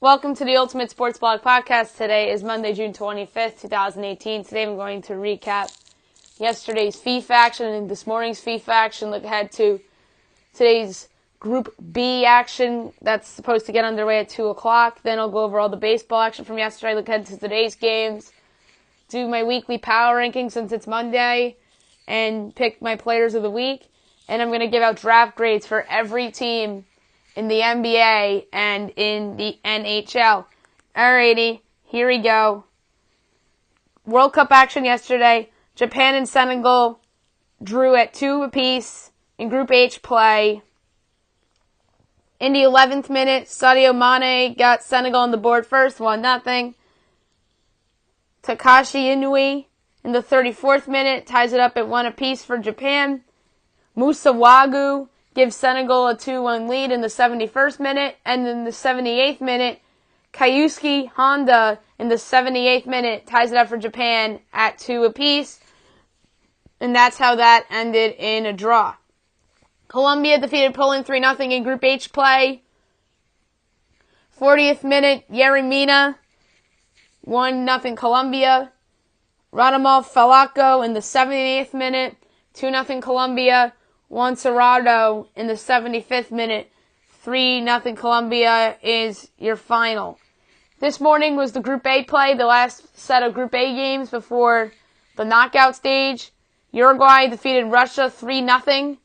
Welcome to the Ultimate Sports Blog Podcast. Today is Monday, June 25th, 2018. Today I'm going to recap yesterday's FIFA action and this morning's FIFA action. Look ahead to today's Group B action that's supposed to get underway at 2 o'clock. Then I'll go over all the baseball action from yesterday. Look ahead to today's games. Do my weekly power ranking since it's Monday. And pick my players of the week. And I'm going to give out draft grades for every team in the NBA and in the NHL. Alrighty, here we go. World Cup action yesterday. Japan and Senegal drew at 2 apiece in Group H play. In the 11th minute, Sadio Mane got Senegal on the board first, 1-0. Takashi Inui in the 34th minute ties it up at 1 apiece for Japan. Musa Wagu gives Senegal a 2-1 lead in the 71st minute, and in the 78th minute, Kayusuke Honda in the 78th minute ties it up for Japan at 2 apiece, and that's how that ended in a draw. Colombia defeated Poland 3-0 in Group H play. 40th minute, Yerry Mina, 1-0 Colombia. Radamel Falcao in the 78th minute, 2-0 Colombia. Juan Cerrado in the 75th minute. 3-0 Colombia is your final. This morning was the Group A play, the last set of Group A games before the knockout stage. Uruguay defeated Russia 3-0.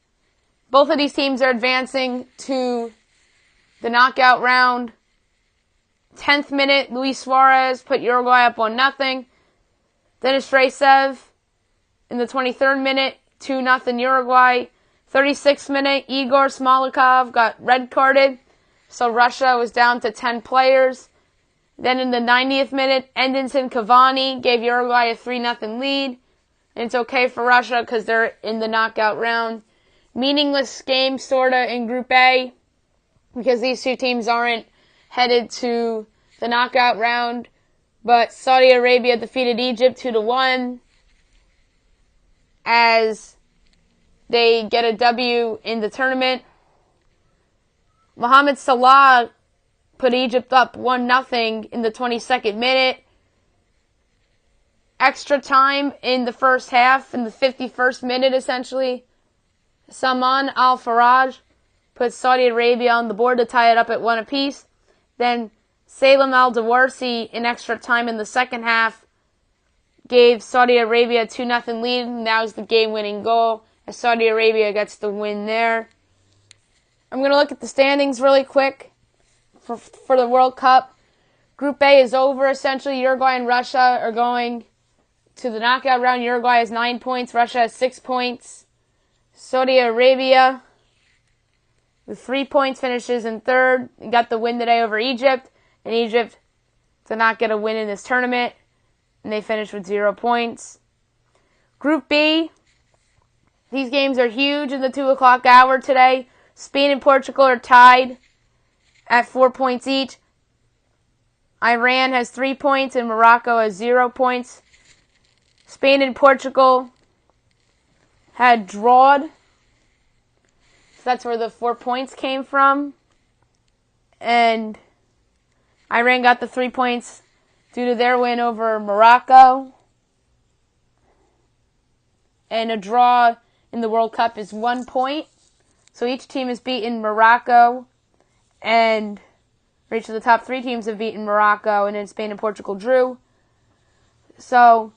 Both of these teams are advancing to the knockout round. 10th minute, Luis Suarez put Uruguay up 1-0. Denis Fraisev in the 23rd minute, 2-0 Uruguay. 36th minute, Igor Smolikov got red carded, so Russia was down to 10 players. Then in the 90th minute, Edinson Cavani gave Uruguay a 3-0 lead. And it's okay for Russia because they're in the knockout round. Meaningless game, sorta, in Group A because these two teams aren't headed to the knockout round. But Saudi Arabia defeated Egypt 2-1 as they get a W in the tournament. Mohamed Salah put Egypt up 1-0 in the 22nd minute. Extra time in the first half, in the 51st minute essentially. Salman Al-Faraj put Saudi Arabia on the board to tie it up at 1 apiece. Then Salem Al-Dawarsi in extra time in the second half gave Saudi Arabia a 2-0 lead, and that was the game-winning goal, as Saudi Arabia gets the win there. I'm going to look at the standings really quick for the World Cup. Group A is over, essentially. Uruguay and Russia are going to the knockout round. Uruguay has 9 points, Russia has 6 points. Saudi Arabia, with 3 points, finishes in third. They got the win today over Egypt, and Egypt did not get a win in this tournament, and they finished with 0 points. Group B, these games are huge in the 2 o'clock hour today. Spain and Portugal are tied at 4 points each. Iran has 3 points and Morocco has 0 points. Spain and Portugal had drawed. So that's where the 4 points came from. And Iran got the 3 points due to their win over Morocco. And a draw in the World Cup is 1 point. So each team has beaten Morocco, and each of the top 3 teams have beaten Morocco, and then Spain and Portugal drew. So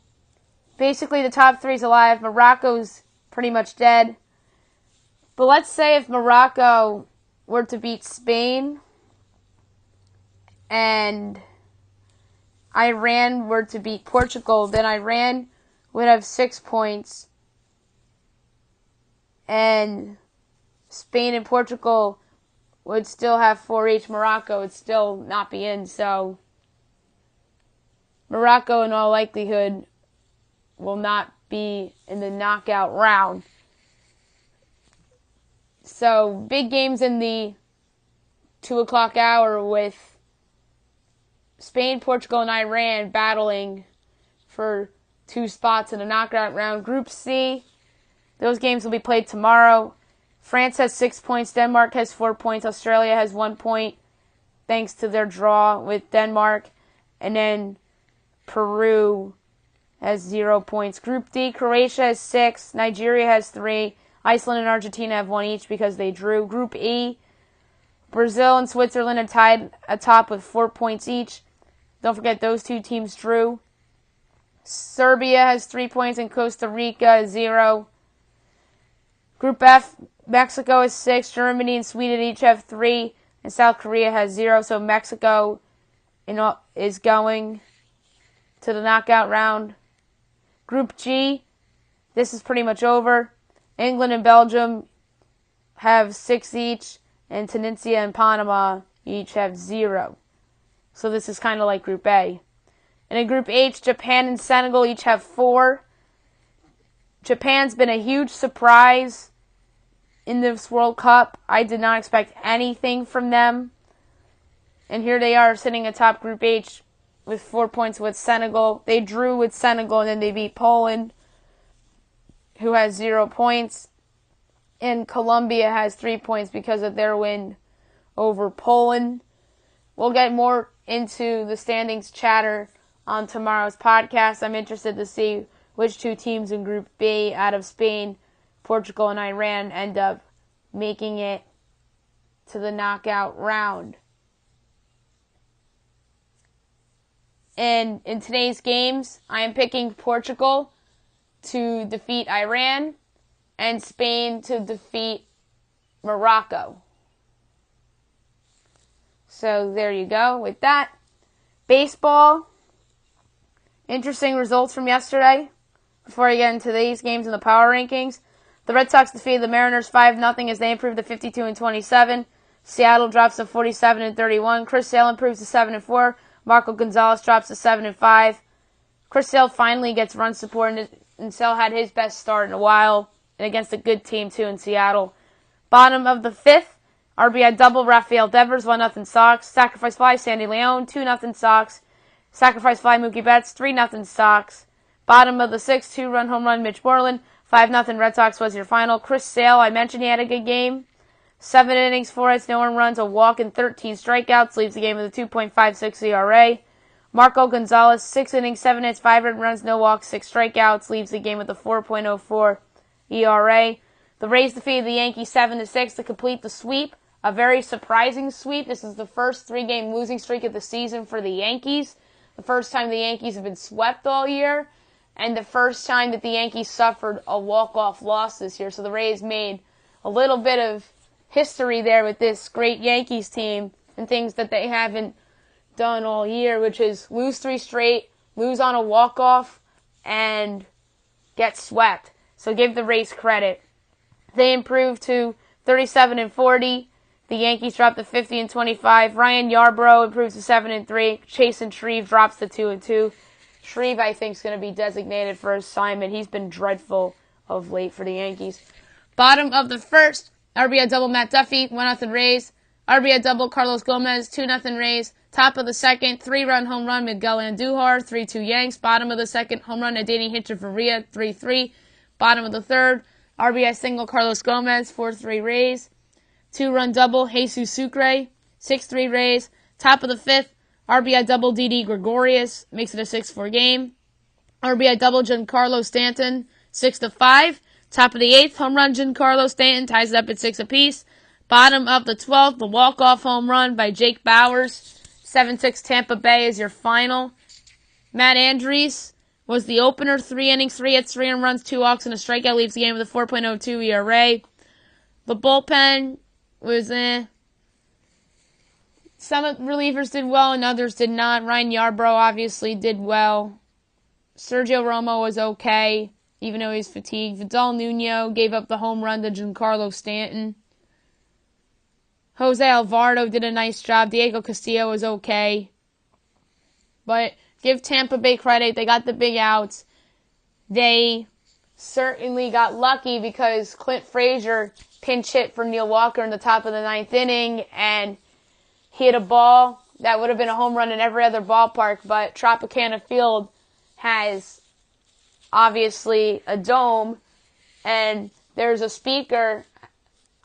basically the top 3 is alive. Morocco's pretty much dead. But let's say if Morocco were to beat Spain and Iran were to beat Portugal, then Iran would have 6 points. And Spain and Portugal would still have 4 each. Morocco would still not be in. So Morocco, in all likelihood, will not be in the knockout round. So big games in the 2 o'clock hour with Spain, Portugal, and Iran battling for 2 spots in the knockout round. Group C, those games will be played tomorrow. France has 6 points. Denmark has 4 points. Australia has 1 point. thanks to their draw with Denmark. And then Peru has 0 points. Group D, Croatia has 6, Nigeria has 3, Iceland and Argentina have 1 each because they drew. Group E, Brazil and Switzerland are tied atop with 4 points each. Don't forget those two teams drew. Serbia has 3 points and Costa Rica has 0. Group F, Mexico has 6, Germany and Sweden each have 3, and South Korea has 0. So Mexico is going to the knockout round. Group G, this is pretty much over. England and Belgium have 6 each, and Tunisia and Panama each have 0. So this is kind of like Group A. And in Group H, Japan and Senegal each have 4. Japan's been a huge surprise in this World Cup. I did not expect anything from them. And here they are sitting atop Group H with 4 points with Senegal. They drew with Senegal and then they beat Poland, who has 0 points. And Colombia has 3 points because of their win over Poland. We'll get more into the standings chatter on tomorrow's podcast. I'm interested to see which 2 teams in Group B out of Spain, Portugal, and Iran end up making it to the knockout round. And in today's games, I am picking Portugal to defeat Iran and Spain to defeat Morocco. So there you go with that. Baseball. Interesting results from yesterday. Before I get into these games in the power rankings, the Red Sox defeated the Mariners 5-0 as they improved to 52-27. Seattle drops to 47-31. Chris Sale improves to 7-4. Marco Gonzalez drops to 7-5. Chris Sale finally gets run support, and Sale had his best start in a while, and against a good team too in Seattle. Bottom of the 5th, RBI double Rafael Devers, 1-0 Sox. Sacrifice fly Sandy Leon, 2-0 Sox. Sacrifice fly Mookie Betts, 3-0 Sox. Bottom of the 6th, 2-run home run Mitch Moreland, 5-0 Red Sox was your final. Chris Sale, I mentioned he had a good game. 7 innings, 4 hits, no earned runs, a walk, and 13 strikeouts. Leaves the game with a 2.56 ERA. Marco Gonzalez, 6 innings, 7 hits, 5 earned runs, no walks, 6 strikeouts. Leaves the game with a 4.04 ERA. The Rays defeated the Yankees 7-6 to complete the sweep. A very surprising sweep. This is the first 3-game losing streak of the season for the Yankees. The first time the Yankees have been swept all year. And the first time that the Yankees suffered a walk-off loss this year. So the Rays made a little bit of history there with this great Yankees team and things that they haven't done all year, which is lose 3 straight, lose on a walk-off, and get swept. So give the Rays credit. They improved to 37-40. The Yankees dropped to 50-25. Ryan Yarbrough improves to 7-3. Chasen Shreve drops to 2-2. Shreve, I think, is going to be designated for assignment. He's been dreadful of late for the Yankees. Bottom of the 1st, RBI double Matt Duffy, 1-0 Rays. RBI double Carlos Gomez, 2-0 Rays. Top of the 2nd, 3-run home run Miguel Andujar, 3-2 Yanks. Bottom of the 2nd, home run Adani Hinchafurria, 3-3. Bottom of the 3rd, RBI single Carlos Gomez, 4-3 Rays. 2-run double Jesus Sucre, 6-3 Rays. Top of the 5th, RBI double Didi Gregorius, makes it a 6-4 game. RBI double Giancarlo Stanton, 6-5. Top of the 8th, home run Giancarlo Stanton, ties it up at 6 apiece. Bottom of the 12th, the walk-off home run by Jake Bowers, 7-6 Tampa Bay is your final. Matt Andriese was the opener, 3 innings, 3 hits, 3 earned runs, 2 walks, and a strikeout, leaves the game with a 4.02 ERA. The bullpen was Some relievers did well and others did not. Ryan Yarbrough obviously did well. Sergio Romo was okay, even though he was fatigued. Vidal Nuno gave up the home run to Giancarlo Stanton. Jose Alvarado did a nice job. Diego Castillo was okay. But give Tampa Bay credit. They got the big outs. They certainly got lucky because Clint Frazier pinch hit for Neil Walker in the top of the 9th inning, and he hit a ball that would have been a home run in every other ballpark, but Tropicana Field has obviously a dome, and there's a speaker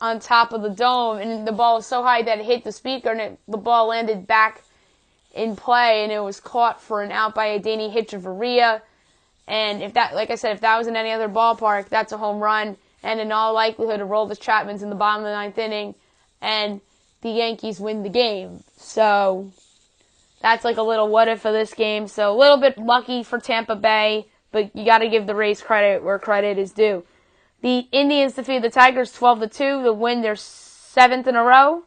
on top of the dome, and the ball was so high that it hit the speaker, and the ball landed back in play, and it was caught for an out by Adeiny Hechavarria. And if that, like I said, if that was in any other ballpark, that's a home run. And in all likelihood, Aroldis Chapman's in the bottom of the ninth inning, and the Yankees win the game. So that's like a little what if of this game. So a little bit lucky for Tampa Bay, but you got to give the Rays credit where credit is due. The Indians defeated the Tigers 12-2 to win their 7th in a row.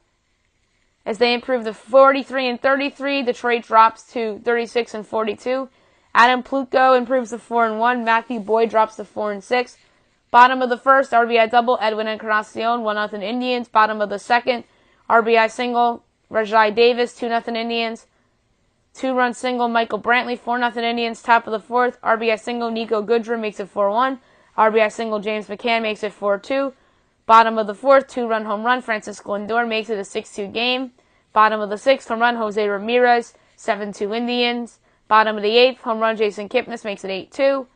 As they improve to 43-33, Detroit drops to 36-42. Adam Plutko improves to 4-1. Matthew Boyd drops to 4-6. Bottom of the first, RBI double, Edwin Encarnacion, 1-0 Indians. Bottom of the second, RBI single, Rajai Davis, 2-0 Indians. 2-run single, Michael Brantley, 4-0 Indians. Top of the fourth, RBI single, Nico Goodrum makes it 4-1. RBI single, James McCann makes it 4-2. Bottom of the fourth, 2-run home run, Francisco Lindor makes it a 6-2 game. Bottom of the sixth, home run, Jose Ramirez, 7-2 Indians. Bottom of the eighth, home run, Jason Kipnis makes it 8-2.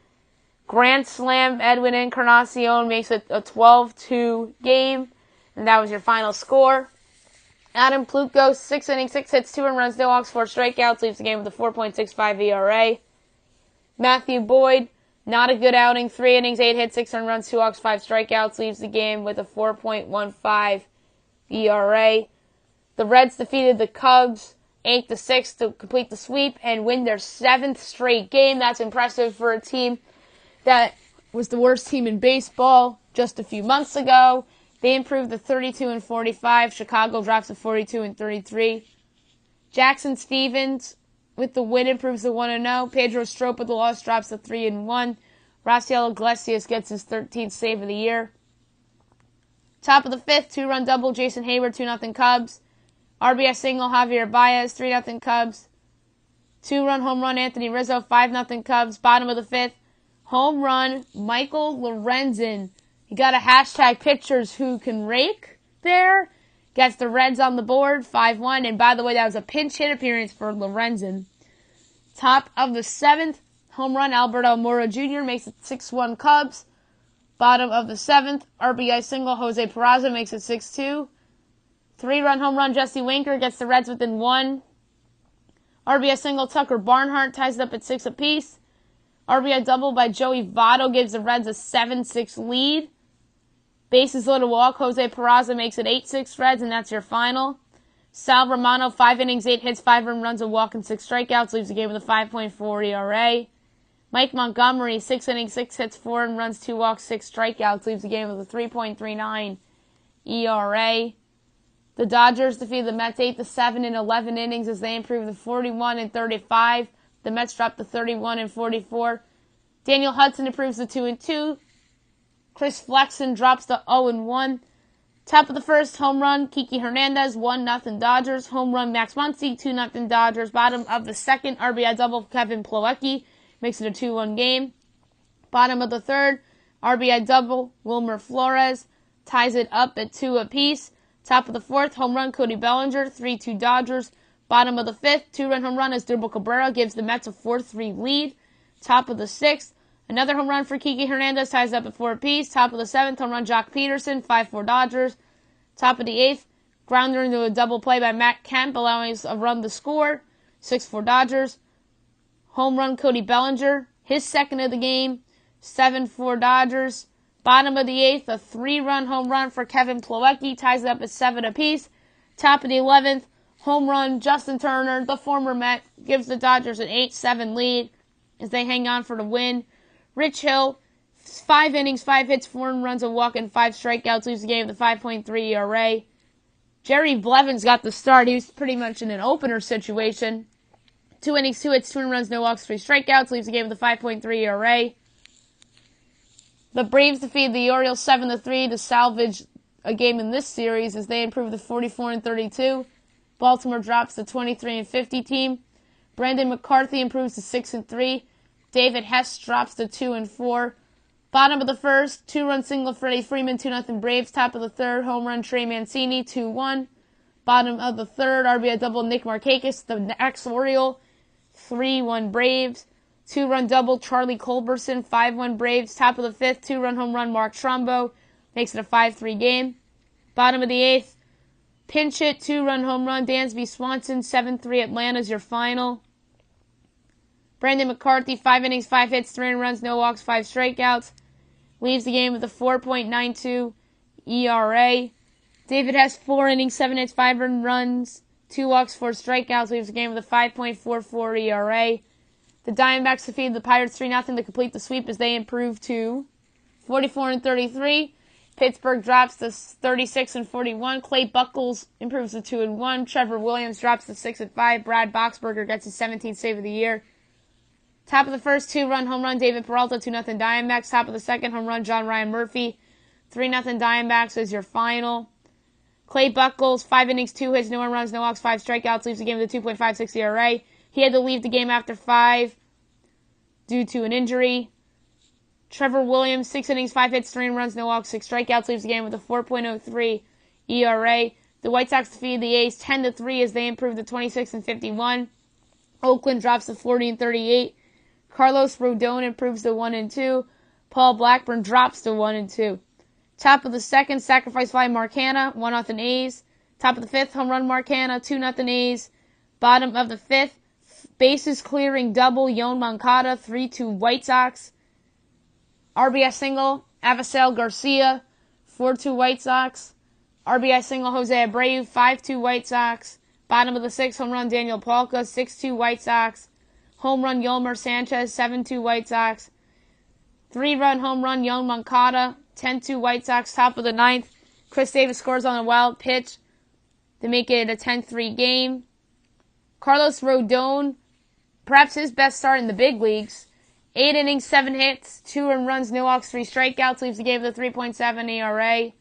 Grand slam, Edwin Encarnacion makes it a 12-2 game. And that was your final score. Adam Plutko, 6 innings, 6 hits, 2 runs, no walks, 4 strikeouts, leaves the game with a 4.65 ERA. Matthew Boyd, not a good outing, 3 innings, 8 hits, 6 runs, 2 walks, 5 strikeouts, leaves the game with a 4.15 ERA. The Reds defeated the Cubs 8-6 to complete the sweep and win their 7th straight game. That's impressive for a team that was the worst team in baseball just a few months ago. They improved to 32-45. Chicago drops to 42-33. Jackson Stevens with the win improves to 1-0. Pedro Strop with the loss drops to 3-1. Rafael Iglesias gets his 13th save of the year. Top of the fifth, 2-run double, Jason Hayward, 2-0 Cubs. RBI single, Javier Baez, 3-0 Cubs. 2-run home run, Anthony Rizzo, 5-0 Cubs. Bottom of the fifth, home run, Michael Lorenzen. You got a hashtag pictures who can rake there. Gets the Reds on the board, 5-1. And by the way, that was a pinch hit appearance for Lorenzen. Top of the seventh, home run, Alberto Moro Jr. makes it 6-1 Cubs. Bottom of the seventh, RBI single, Jose Peraza makes it 6-2. 3-run home run, Jesse Winker gets the Reds within 1. RBI single, Tucker Barnhart ties it up at 6 apiece. RBI double by Joey Votto gives the Reds a 7-6 lead. Bases loaded walk, Jose Peraza makes it 8-6 Reds, and that's your final. Sal Romano, 5 innings, 8 hits, 5 earned runs, a walk, and 6 strikeouts, leaves the game with a 5.4 ERA. Mike Montgomery, 6 innings, 6 hits, 4 earned runs, 2 walks, 6 strikeouts, leaves the game with a 3.39 ERA. The Dodgers defeated the Mets 8-7 in 11 innings as they improved to 41-35. The Mets dropped to 31-44. Daniel Hudson improves to 2-2. Chris Flexen drops to 0-1. Top of the first, home run, Kiki Hernandez, 1-0 Dodgers. Home run, Max Muncy, 2-0 Dodgers. Bottom of the second, RBI double, Kevin Plawecki, makes it a 2-1 game. Bottom of the third, RBI double, Wilmer Flores, ties it up at 2 apiece. Top of the fourth, home run, Cody Bellinger, 3-2 Dodgers. Bottom of the fifth, 2-run home run as Asdrubal Cabrera gives the Mets a 4-3 lead. Top of the sixth, another home run for Kiki Hernandez, ties up at 4 apiece. Top of the seventh, home run, Jock Peterson, 5-4 Dodgers. Top of the eighth, grounder into a double play by Matt Kemp, allowing a run to score, 6-4 Dodgers. Home run, Cody Bellinger, his second of the game, 7-4 Dodgers. Bottom of the eighth, a 3-run home run for Kevin Plawecki, ties it up at 7 apiece. Top of the 11th, home run, Justin Turner, the former Met, gives the Dodgers an 8-7 lead as they hang on for the win. Rich Hill, 5 innings, 5 hits, 4 runs, a walk, and 5 strikeouts, leaves the game with a 5.3 ERA. Jerry Blevins got the start. He was pretty much in an opener situation. 2 innings, 2 hits, 2 runs, no walks, 3 strikeouts, leaves the game with a 5.3 ERA. The Braves defeated the Orioles 7-3 to salvage a game in this series as they improved to 44-32. Baltimore drops to 23-50 team. Brandon McCarthy improves to 6-3. David Hess drops to 2-4. Bottom of the first, 2-run single Freddie Freeman, 2-0 Braves. Top of the third, home run Trey Mancini, 2-1. Bottom of the third, RBI double Nick Markakis, the ex-Oriole, 3-1 Braves. 2-run double Charlie Culberson, 5-1 Braves. Top of the fifth, 2-run home run Mark Trumbo, makes it a 5-3 game. Bottom of the 8th, pinch hit, 2-run home run, Dansby Swanson, 7-3 Atlanta is your final. Brandon McCarthy, 5 innings, 5 hits, 3 runs, no walks, 5 strikeouts. Leaves the game with a 4.92 ERA. David Hess, 4 innings, 7 hits, 5 runs, 2 walks, 4 strikeouts. Leaves the game with a 5.44 ERA. The Diamondbacks defeated the Pirates 3-0 to complete the sweep as they improve to 44-33. Pittsburgh drops to 36-41. Clay Buchholz improves to 2-1. Trevor Williams drops to 6-5. Brad Boxberger gets his 17th save of the year. Top of the first, 2-run home run, David Peralta, 2-0 Diamondbacks. Top of the second, home run, John Ryan Murphy, 3-0 Diamondbacks is your final. Clay Buchholz, 5 innings, 2 hits, no runs, no walks, 5 strikeouts, leaves the game with a 2.56 ERA. He had to leave the game after 5 due to an injury. Trevor Williams, 6 innings, 5 hits, 3 runs, no walks, 6 strikeouts, leaves the game with a 4.03 ERA. The White Sox defeated the A's 10-3 as they improved to 26-51. Oakland drops to 40-38. Carlos Rodon improves to 1-2. Paul Blackburn drops to 1-2. Top of the second, sacrifice fly Marcana, 1-0 A's. Top of the fifth, home run Marcana, 2-0 A's. Bottom of the fifth, bases clearing double, Yoan Moncada, 3-2 White Sox. RBI single, Avisel Garcia, 4-2 White Sox. RBI single, Jose Abreu, 5-2 White Sox. Bottom of the sixth, home run Daniel Palka, 6-2 White Sox. Home run Yolmer Sanchez, 7-2 White Sox. 3-run home run Yoan Moncada, 10-2 White Sox. Top of the ninth, Chris Davis scores on a wild pitch to make it a 10-3 game. Carlos Rodon, perhaps his best start in the big leagues. 8 innings, 7 hits, 2 earned runs, no walks, 3 strikeouts, leaves the game with a 3.7 ERA.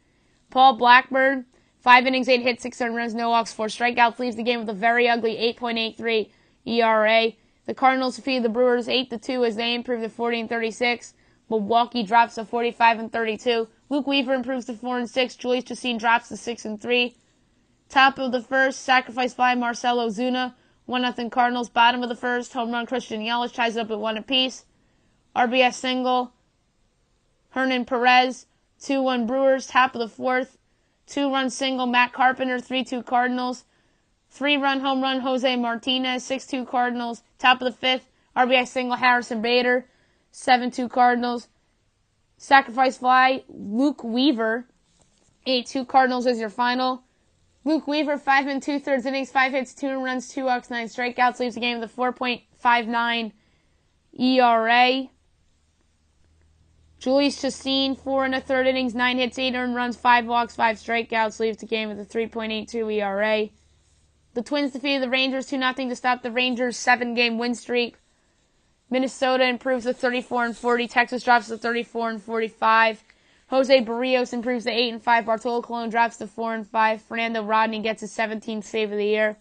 Paul Blackburn, 5 innings, 8 hits, 6 earned runs, no walks, 4 strikeouts, leaves the game with a very ugly 8.83 ERA. The Cardinals defeated the Brewers 8-2 as they improved to 40-36. Milwaukee drops to 45-32. Luke Weaver improves to 4-6. Julius Chacin drops to 6-3. Top of the first, sacrifice fly Marcell Ozuna, 1-0 Cardinals. Bottom of the first, home run Christian Yelich ties it up at 1 apiece. RBI single Hernan Perez, 2-1 Brewers. Top of the fourth, 2-run single Matt Carpenter, 3-2 Cardinals. 3-run home run Jose Martinez, 6-2 Cardinals. Top of the fifth, RBI single Harrison Bader, 7-2 Cardinals. Sacrifice fly Luke Weaver, 8-2 Cardinals is your final. Luke Weaver, 5 2/3 innings, 5 hits, 2 runs, 2 walks, 9 strikeouts, leaves the game with a 4.59 ERA. Julius Chacin, 4 1/3 innings, 9 hits, 8 earned runs, 5 walks, 5 strikeouts, leaves the game with a 3.82 ERA. The Twins defeated the Rangers 2-0 to stop the Rangers' 7-game win streak. Minnesota improves to 34-40. Texas drops to 34-45. Jose Barrios improves to 8-5. Bartolo Colon drops to 4-5. Fernando Rodney gets his 17th save of the year.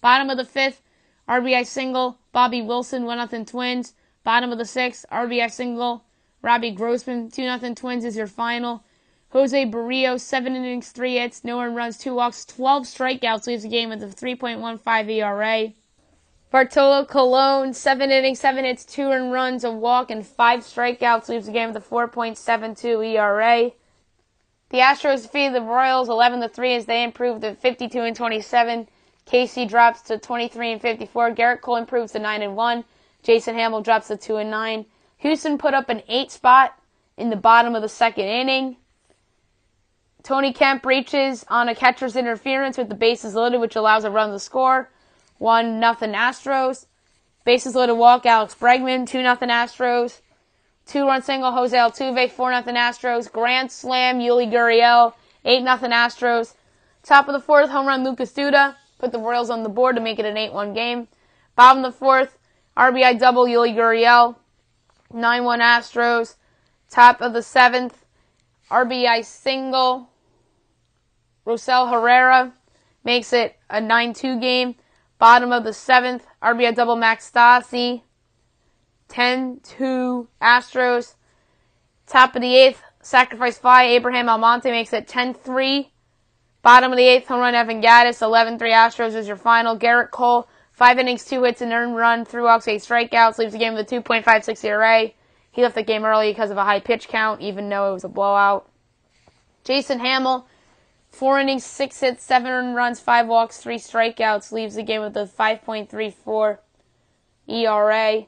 Bottom of the fifth, RBI single Bobby Wilson, 1-0 Twins. Bottom of the sixth, RBI single Robbie Grossman, 2-0 Twins is your final. Jose Barrios, 7 innings, 3 hits, no earned runs, 2 walks, 12 strikeouts, leaves the game with a 3.15 ERA. Bartolo Colon, 7 innings, 7 hits, 2 earned runs, a walk, and 5 strikeouts, leaves the game with a 4.72 ERA. The Astros defeated the Royals 11-3 as they improved to 52-27. Casey drops to 23-54. Garrett Cole improves to 9-1. Jason Hamill drops to 2-9. Houston put up an 8 spot in the bottom of the second inning. Tony Kemp reaches on a catcher's interference with the bases loaded, which allows a run to score. 1-0 Astros. Bases loaded walk Alex Bregman. 2-0 Astros. 2-run single Jose Altuve. 4-0 Astros. Grand slam Yuli Gurriel. 8-0 Astros. Top of the fourth, home run Lucas Duda. Put the Royals on the board to make it an 8-1 game. Bottom of the fourth, RBI double Yuli Gurriel. 9-1 Astros. Top of the seventh, RBI single Rosell Herrera. Makes it a 9-2 game. Bottom of the seventh, RBI double Max Stassi. 10-2 Astros. Top of the eighth, sacrifice fly Abraham Almonte makes it 10-3. Bottom of the eighth, home run Evan Gattis. 11-3 Astros is your final. Garrett Cole, 5 innings, 2 hits, an earned run, 3 walks, 8 strikeouts, leaves the game with a 2.56 ERA. He left the game early because of a high pitch count, even though it was a blowout. Jason Hamill, 4 innings, 6 hits, 7 runs, 5 walks, 3 strikeouts. Leaves the game with a 5.34 ERA.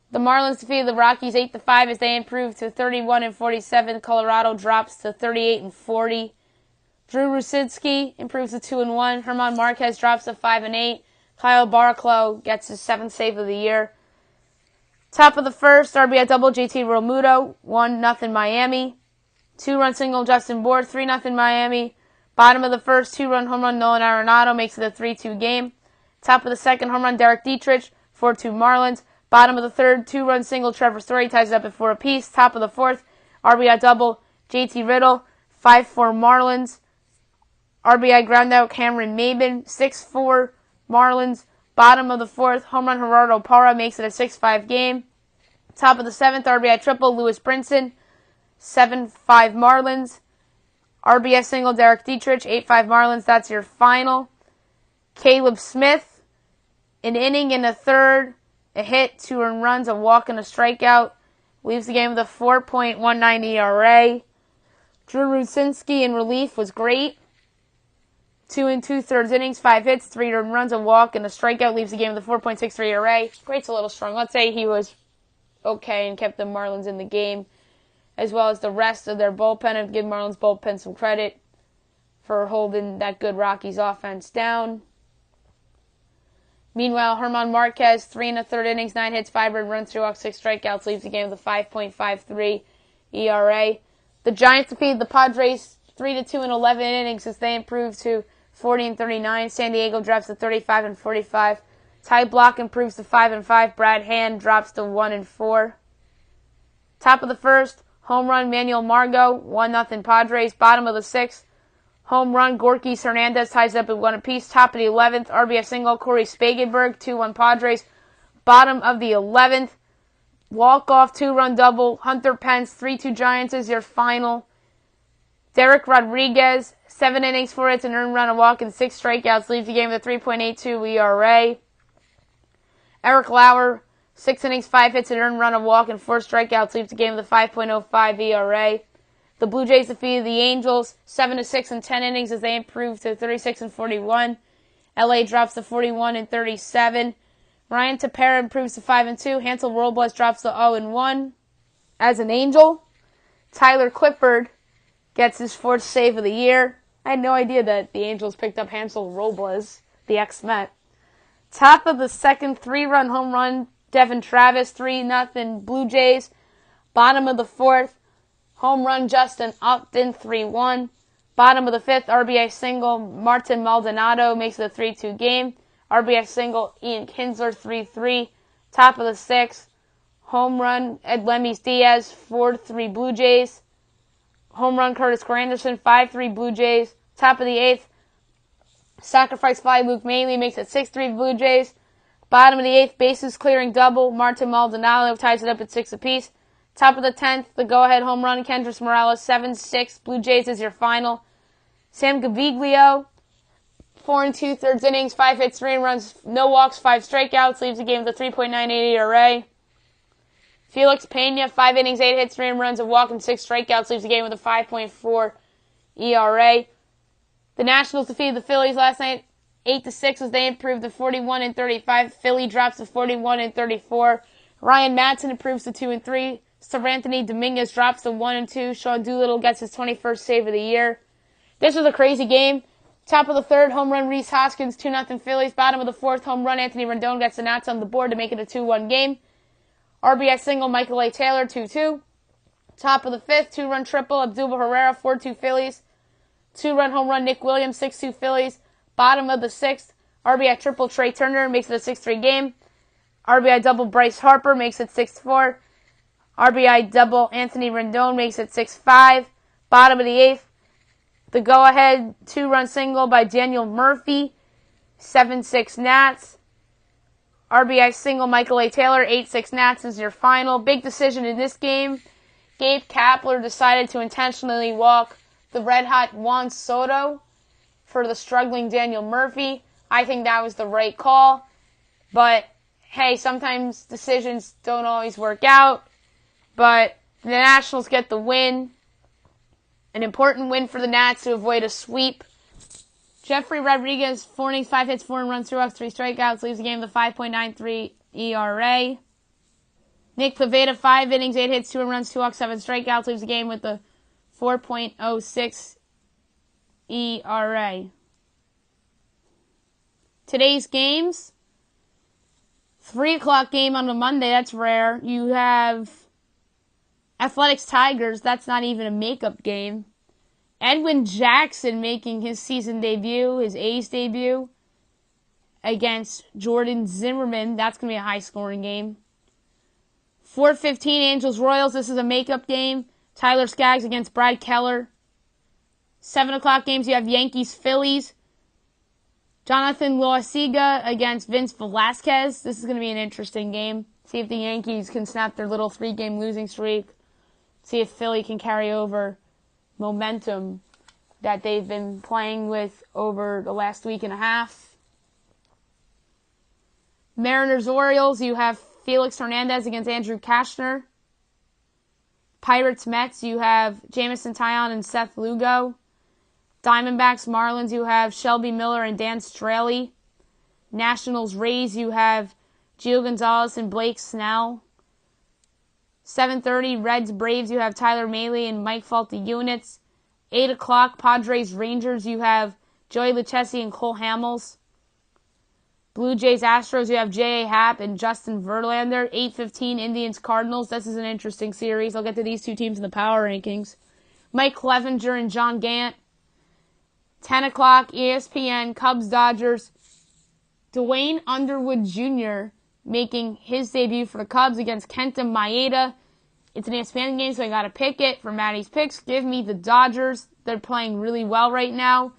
The Marlins defeated the Rockies 8-5 as they improved to 31-47. Colorado drops to 38-40. Drew Rucinski improves to 2-1. German Marquez drops to 5-8. Kyle Barclough gets his 7th save of the year. Top of the first, RBI double, JT Realmuto, 1-0 Miami. 2-run single, Justin Bour, 3-0 Miami. Bottom of the first, 2-run home run, Nolan Arenado makes it a 3-2 game. Top of the second, home run, Derek Dietrich, 4-2 Marlins. Bottom of the third, 2-run single, Trevor Story ties it up at 4 apiece. Top of the fourth, RBI double, JT Riddle, 5-4 Marlins. RBI ground out, Cameron Maben, 6-4 Marlins. Bottom of the fourth, home run, Gerardo Parra makes it a 6-5 game. Top of the seventh, RBI triple, Lewis Brinson, 7-5 Marlins. RBI single, Derek Dietrich, 8-5 Marlins. That's your final. Caleb Smith, an inning and a third, a hit, 2 earned runs, a walk, and a strikeout. Leaves the game with a 4.19 ERA. Drew Rucinski in relief was great. 2 2/3 innings, 5 hits, 3 earned runs, a walk, and a strikeout. Leaves the game with a 4.63 ERA. Great's a little strong. Let's say he was okay and kept the Marlins in the game, as well as the rest of their bullpen. I'd give Marlins bullpen some credit for holding that good Rockies offense down. Meanwhile, German Marquez, 3 1/3 innings, 9 hits, 5 earned runs, 3 walks, 6 strikeouts, leaves the game with a 5.53 ERA. The Giants defeated the Padres 3-2 in 11 innings as they improved to 40-39. San Diego drops to 35-45. Ty Blach improves to 5-5. Brad Hand drops to 1-4. Top of the first, home run, Manuel Margot, 1-0 Padres. Bottom of the sixth, home run, Gorky Hernandez ties it up at 1 apiece. Top of the 11th, RBI single, Corey Spagenberg, 2-1 Padres. Bottom of the 11th, walk-off 2-run double, Hunter Pence, 3-2 Giants is your final. Derek Rodriguez, 7 innings, 4 hits, an earned run, a walk, and 6 strikeouts, leaves the game with a 3.82 ERA. Eric Lauer, 6 innings, 5 hits, an earned run, a walk, and 4 strikeouts, leaves the game with a 5.05 ERA. The Blue Jays defeated the Angels 7-6 in 10 innings as they improved to 36-41. LA drops to 41-37. Ryan Tepera improves to 5-2. Hansel Robles drops to 0-1 as an Angel. Tyler Clippard gets his 4th save of the year. I had no idea that the Angels picked up Hansel Robles, the ex-Met. Top of the second, 3-run home run, Devin Travis, 3-0 Blue Jays. Bottom of the fourth, home run, Justin Upton, 3-1. Bottom of the fifth, RBI single, Martin Maldonado makes it a 3-2 game. RBI single, Ian Kinsler, 3-3. Top of the sixth, home run, Edlemis Diaz, 4-3 Blue Jays. Home run, Curtis Granderson, 5-3 Blue Jays. Top of the eighth, sacrifice fly, Luke Maley makes it 6-3 Blue Jays. Bottom of the eighth, bases clearing double, Martin Maldonado ties it up at 6 apiece. Top of the 10th, the go-ahead home run, Kendrys Morales, 7-6 Blue Jays is your final. Sam Gaviglio, 4 2/3 innings, 5 hits, 3 runs, no walks, 5 strikeouts, leaves the game with a 3.98 ERA. Felix Pena, 5 innings, 8 hits, 3 runs, a walk, and 6 strikeouts, leaves the game with a 5.4 ERA. The Nationals defeated the Phillies last night 8-6 as they improved to 41-35. Philly drops to 41-34. Ryan Madson improves to 2-3. Seranthony Dominguez drops to 1-2. Sean Doolittle gets his 21st save of the year. This was a crazy game. Top of the third, home run, Rhys Hoskins, 2-0 Phillies. Bottom of the fourth, home run, Anthony Rendon gets the Nats on the board to make it a 2-1 game. RBI single, Michael A. Taylor, 2-2. Top of the fifth, 2-run triple, Abdul Herrera, 4-2 Phillies. 2-run home run, Nick Williams, 6-2 Phillies. Bottom of the sixth, RBI triple, Trey Turner makes it a 6-3 game. RBI double, Bryce Harper makes it 6-4. RBI double, Anthony Rendon makes it 6-5. Bottom of the eighth, the go-ahead 2-run single by Daniel Murphy, 7-6 Nats. RBI single, Michael A. Taylor, 8-6 Nats is your final. Big decision in this game. Gabe Kapler decided to intentionally walk the red-hot Juan Soto for the struggling Daniel Murphy. I think that was the right call. But, hey, sometimes decisions don't always work out. But the Nationals get the win. An important win for the Nats to avoid a sweep. Jeffrey Rodriguez, 4 innings, 5 hits, 4 runs, 2 walks, 3 strikeouts, leaves the game with a 5.93 ERA. Nick Pivetta, 5 innings, 8 hits, 2 runs, 2 walks, 7 strikeouts, leaves the game with a 4.06 ERA. Today's games, 3 o'clock game on a Monday, that's rare. You have Athletics Tigers, that's not even a makeup game. Edwin Jackson making his season debut, his A's debut, against Jordan Zimmerman. That's going to be a high-scoring game. 4:15 Angels-Royals, this is a makeup game. Tyler Skaggs against Brad Keller. 7 o'clock games, you have Yankees-Phillies. Jonathan Loaiziga against Vince Velasquez. This is going to be an interesting game. See if the Yankees can snap their little 3-game losing streak. See if Philly can carry over momentum that they've been playing with over the last week and a half. Mariners-Orioles, you have Felix Hernandez against Andrew Kashner. Pirates-Mets, you have Jamison Tyon and Seth Lugo. Diamondbacks-Marlins, you have Shelby Miller and Dan Straley. Nationals-Rays, you have Gio Gonzalez and Blake Snell. 7:30 Reds-Braves, you have Tyler Mahle and Mike Falty-Units. 8 o'clock Padres-Rangers, you have Joey Lucchesi and Cole Hamels. Blue Jays-Astros, you have J.A. Happ and Justin Verlander. 8:15 Indians-Cardinals. This is an interesting series. I'll get to these two teams in the power rankings. Mike Clevenger and John Gant. 10 o'clock ESPN Cubs-Dodgers. Dwayne Underwood Jr. making his debut for the Cubs against Kenta Maeda. It's an ESPN game, so I got to pick it. For Maddie's picks, give me the Dodgers. They're playing really well right now,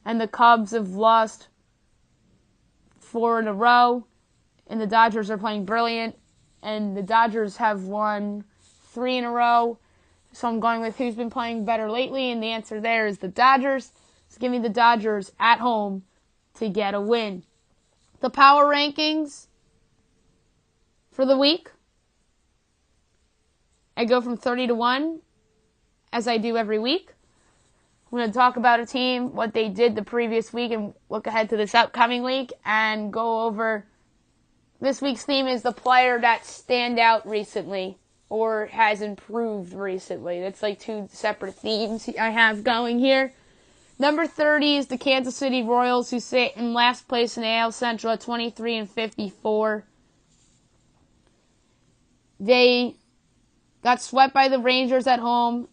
and the Cubs have lost 4 in a row, and the Dodgers are playing brilliant, and the Dodgers have won 3 in a row, so I'm going with who's been playing better lately, and the answer there is the Dodgers. So give me the Dodgers at home to get a win. The power rankings for the week, I go from 30 to 1, as I do every week. I'm going to talk about a team, what they did the previous week, and look ahead to this upcoming week, and go over this week's theme is the player that stand out recently, or has improved recently. That's like 2 separate themes I have going here. Number 30 is the Kansas City Royals, who sit in last place in the AL Central at 23-54. They got swept by the Rangers at home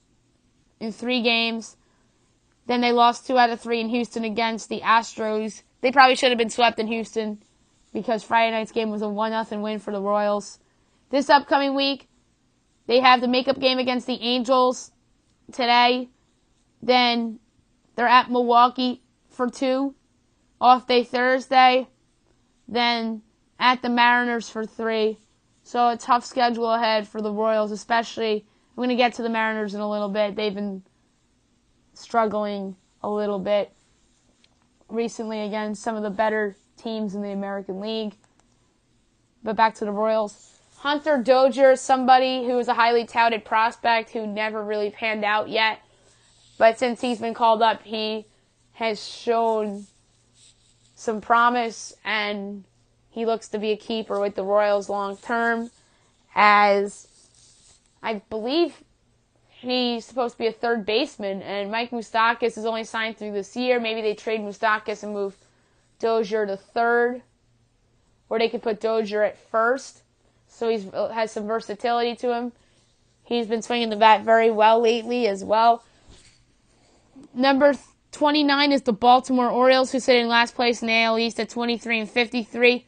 in 3 games. Then they lost 2 out of 3 in Houston against the Astros. They probably should have been swept in Houston because Friday night's game was a 1-0 win for the Royals. This upcoming week, they have the makeup game against the Angels today. Then they're at Milwaukee for 2. Off day Thursday. Then at the Mariners for 3. So a tough schedule ahead for the Royals, especially. I'm going to get to the Mariners in a little bit. They've been struggling a little bit recently against some of the better teams in the American League. But back to the Royals. Hunter Dozier, somebody who is a highly touted prospect who never really panned out yet. But since he's been called up, he has shown some promise, and he looks to be a keeper with the Royals long term, as I believe he's supposed to be a third baseman, and Mike Moustakas is only signed through this year. Maybe they trade Moustakas and move Dozier to third, or they could put Dozier at first, so he has some versatility to him. He's been swinging the bat very well lately as well. Number 29 is the Baltimore Orioles, who sit in last place in the AL East at 23-53.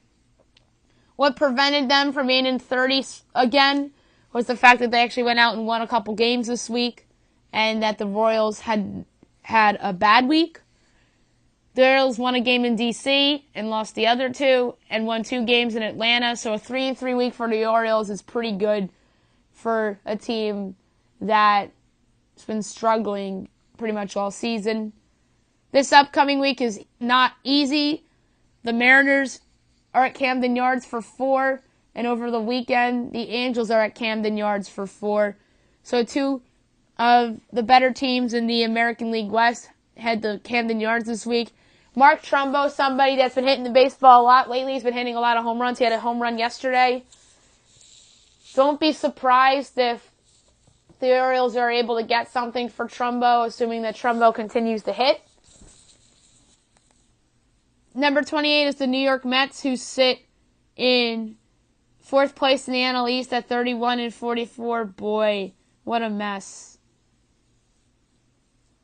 What prevented them from being in 30s again was the fact that they actually went out and won a couple games this week, and that the Royals had a bad week. The Orioles won a game in D.C. and lost the other 2, and won 2 games in Atlanta. So a 3-3 week for the Orioles is pretty good for a team that's been struggling pretty much all season. This upcoming week is not easy. The Mariners are at Camden Yards for 4, and over the weekend, the Angels are at Camden Yards for 4. So 2 of the better teams in the American League West head to Camden Yards this week. Mark Trumbo, somebody that's been hitting the baseball a lot lately. He's been hitting a lot of home runs. He had a home run yesterday. Don't be surprised if the Orioles are able to get something for Trumbo, assuming that Trumbo continues to hit. Number 28 is the New York Mets, who sit in fourth place in the NL East at 31-44. Boy, what a mess.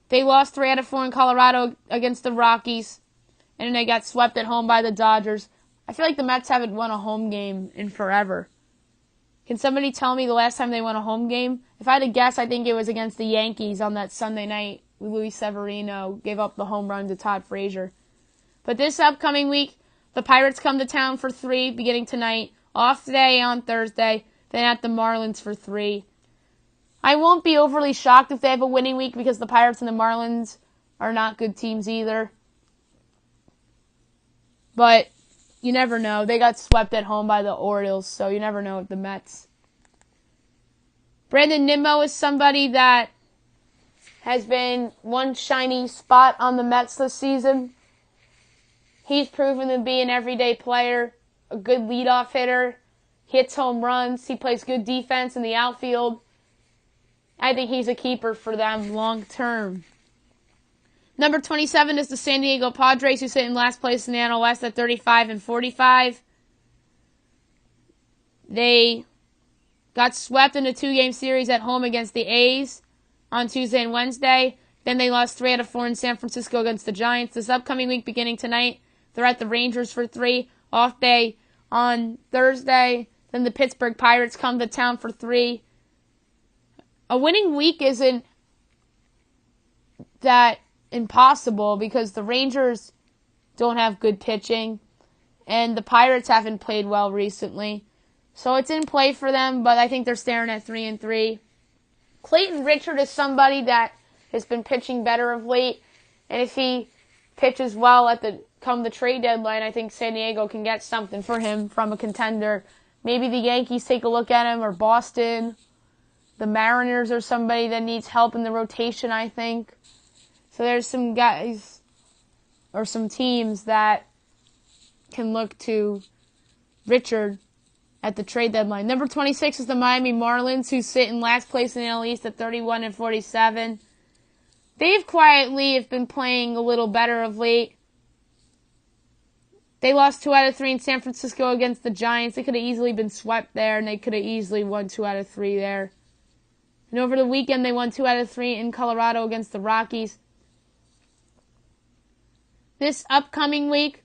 They lost 3 out of 4 in Colorado against the Rockies, and then they got swept at home by the Dodgers. I feel like the Mets haven't won a home game in forever. Can somebody tell me the last time they won a home game? If I had to guess, I think it was against the Yankees on that Sunday night. Luis Severino gave up the home run to Todd Frazier. But this upcoming week, the Pirates come to town for 3 beginning tonight. Off today on Thursday. Then at the Marlins for 3. I won't be overly shocked if they have a winning week because the Pirates and the Marlins are not good teams either. But you never know. They got swept at home by the Orioles, so you never know with the Mets. Brandon Nimmo is somebody that has been one shiny spot on the Mets this season. He's proven to be an everyday player, a good leadoff hitter, hits home runs, he plays good defense in the outfield. I think he's a keeper for them long term. Number 27 is the San Diego Padres, who sit in last place in the NL West at 35-45. They got swept in a 2-game series at home against the A's on Tuesday and Wednesday. Then they lost 3 out of 4 in San Francisco against the Giants. This upcoming week, beginning tonight, they're at the Rangers for 3. Off day on Thursday. Then the Pittsburgh Pirates come to town for 3. A winning week isn't that impossible because the Rangers don't have good pitching and the Pirates haven't played well recently. So it's in play for them, but I think they're staring at 3-3. Clayton Richard is somebody that has been pitching better of late, and if he pitches well come the trade deadline, I think San Diego can get something for him from a contender. Maybe the Yankees take a look at him, or Boston. The Mariners are somebody that needs help in the rotation, I think. So there's some guys or some teams that can look to Richard at the trade deadline. Number 26 is the Miami Marlins, who sit in last place in the NL East at 31-47. They've quietly have been playing a little better of late. They lost 2 out of 3 in San Francisco against the Giants. They could have easily been swept there, and they could have easily won 2 out of 3 there. And over the weekend, they won 2 out of 3 in Colorado against the Rockies. This upcoming week,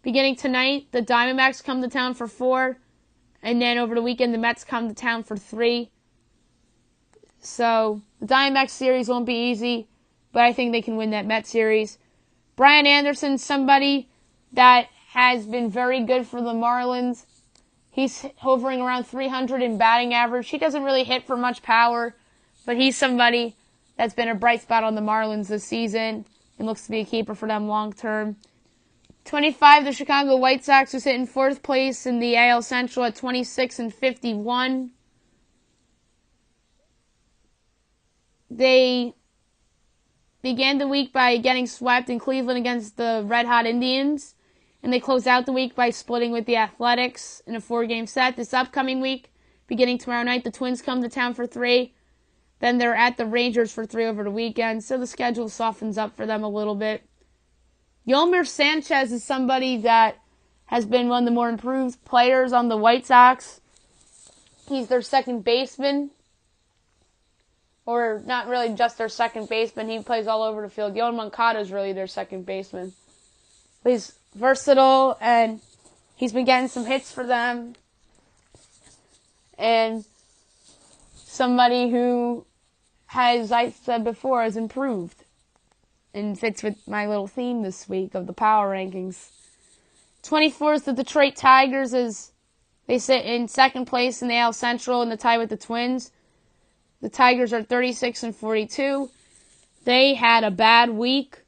beginning tonight, the Diamondbacks come to town for 4. And then over the weekend, the Mets come to town for 3. So the Diamondbacks series won't be easy, but I think they can win that Mets series. Brian Anderson's somebody that has been very good for the Marlins. He's hovering around 300 in batting average. He doesn't really hit for much power, but he's somebody that's been a bright spot on the Marlins this season and looks to be a keeper for them long term. 25, the Chicago White Sox, who sit in 4th place in the AL Central at 26-51. They began the week by getting swept in Cleveland against the Red Hot Indians, and they closed out the week by splitting with the Athletics in a 4-game set. This upcoming week, beginning tomorrow night, the Twins come to town for 3. Then they're at the Rangers for 3 over the weekend, so the schedule softens up for them a little bit. Yolmer Sanchez is somebody that has been one of the more improved players on the White Sox. He's their second baseman. Or not really just their second baseman. He plays all over the field. Yoan Moncada is really their second baseman. But he's versatile, and he's been getting some hits for them. And somebody who has, I said before, has improved. And fits with my little theme this week of the power rankings. 24 is the Detroit Tigers, as they sit in 2nd place in the AL Central in the tie with the Twins. The Tigers are 36-42. They had a bad week.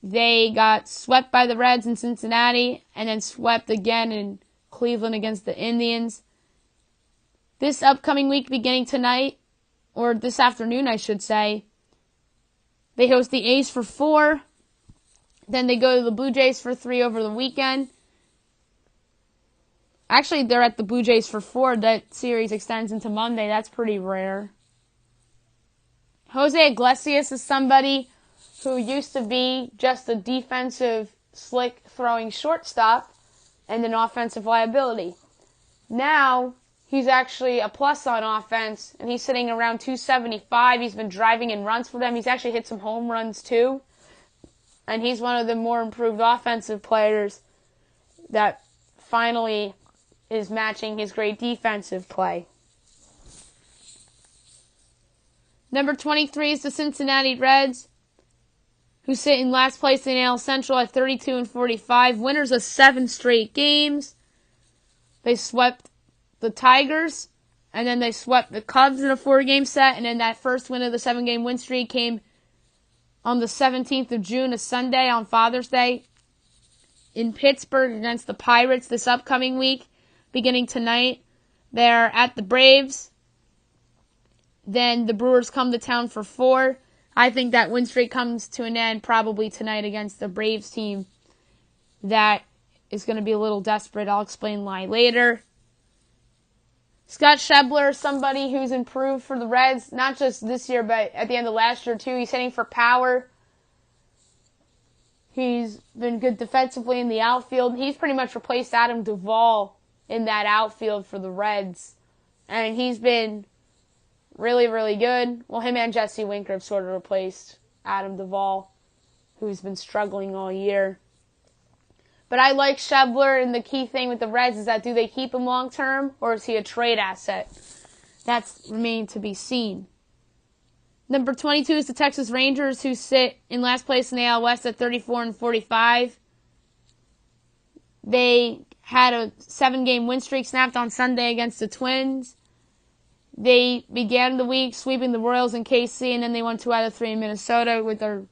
They got swept by the Reds in Cincinnati and then swept again in Cleveland against the Indians. This upcoming week, beginning tonight, or this afternoon, I should say. They host the A's for 4. Then they go to the Blue Jays for 3 over the weekend. Actually, they're at the Blue Jays for 4. That series extends into Monday. That's pretty rare. Jose Iglesias is somebody who used to be just a defensive, slick throwing shortstop and an offensive liability. Now, he's actually a plus on offense, and he's sitting around 275. He's been driving in runs for them. He's actually hit some home runs, too. And he's one of the more improved offensive players that finally is matching his great defensive play. Number 23 is the Cincinnati Reds, who sit in last place in AL Central at 32-45, winners of 7 straight games. They swept the Tigers, and then they swept the Cubs in a 4-game set, and then that first win of the 7-game win streak came on the 17th of June, a Sunday on Father's Day, in Pittsburgh against the Pirates this upcoming week. Beginning tonight, they're at the Braves. Then the Brewers come to town for 4. I think that win streak comes to an end probably tonight against the Braves team that is going to be a little desperate. I'll explain why later. Scott Schebler, somebody who's improved for the Reds, not just this year, but at the end of last year, too. He's hitting for power. He's been good defensively in the outfield. He's pretty much replaced Adam Duvall in that outfield for the Reds. And he's been really, really good. Well, him and Jesse Winker have sort of replaced Adam Duvall, who's been struggling all year. But I like Schebler, and the key thing with the Reds is that do they keep him long term, or is he a trade asset? That's remaining to be seen. Number 22 is the Texas Rangers, who sit in last place in the AL West at 34-45. They had a 7-game win streak snapped on Sunday against the Twins. They began the week sweeping the Royals in KC, and then they won 2 out of 3 in Minnesota, with their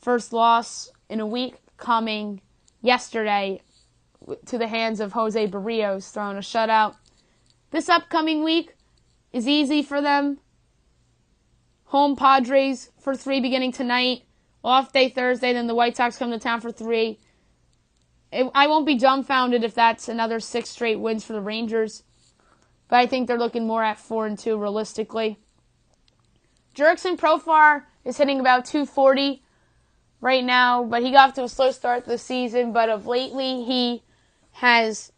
first loss in a week coming yesterday to the hands of Jose Barrios, throwing a shutout. This upcoming week is easy for them. Home Padres for 3 beginning tonight. Off day Thursday, then the White Sox come to town for 3. I won't be dumbfounded if that's another 6 straight wins for the Rangers. But I think they're looking more at 4-2 realistically. Jurickson Profar is hitting about 240 right now, but he got off to a slow start this season. But of lately, he has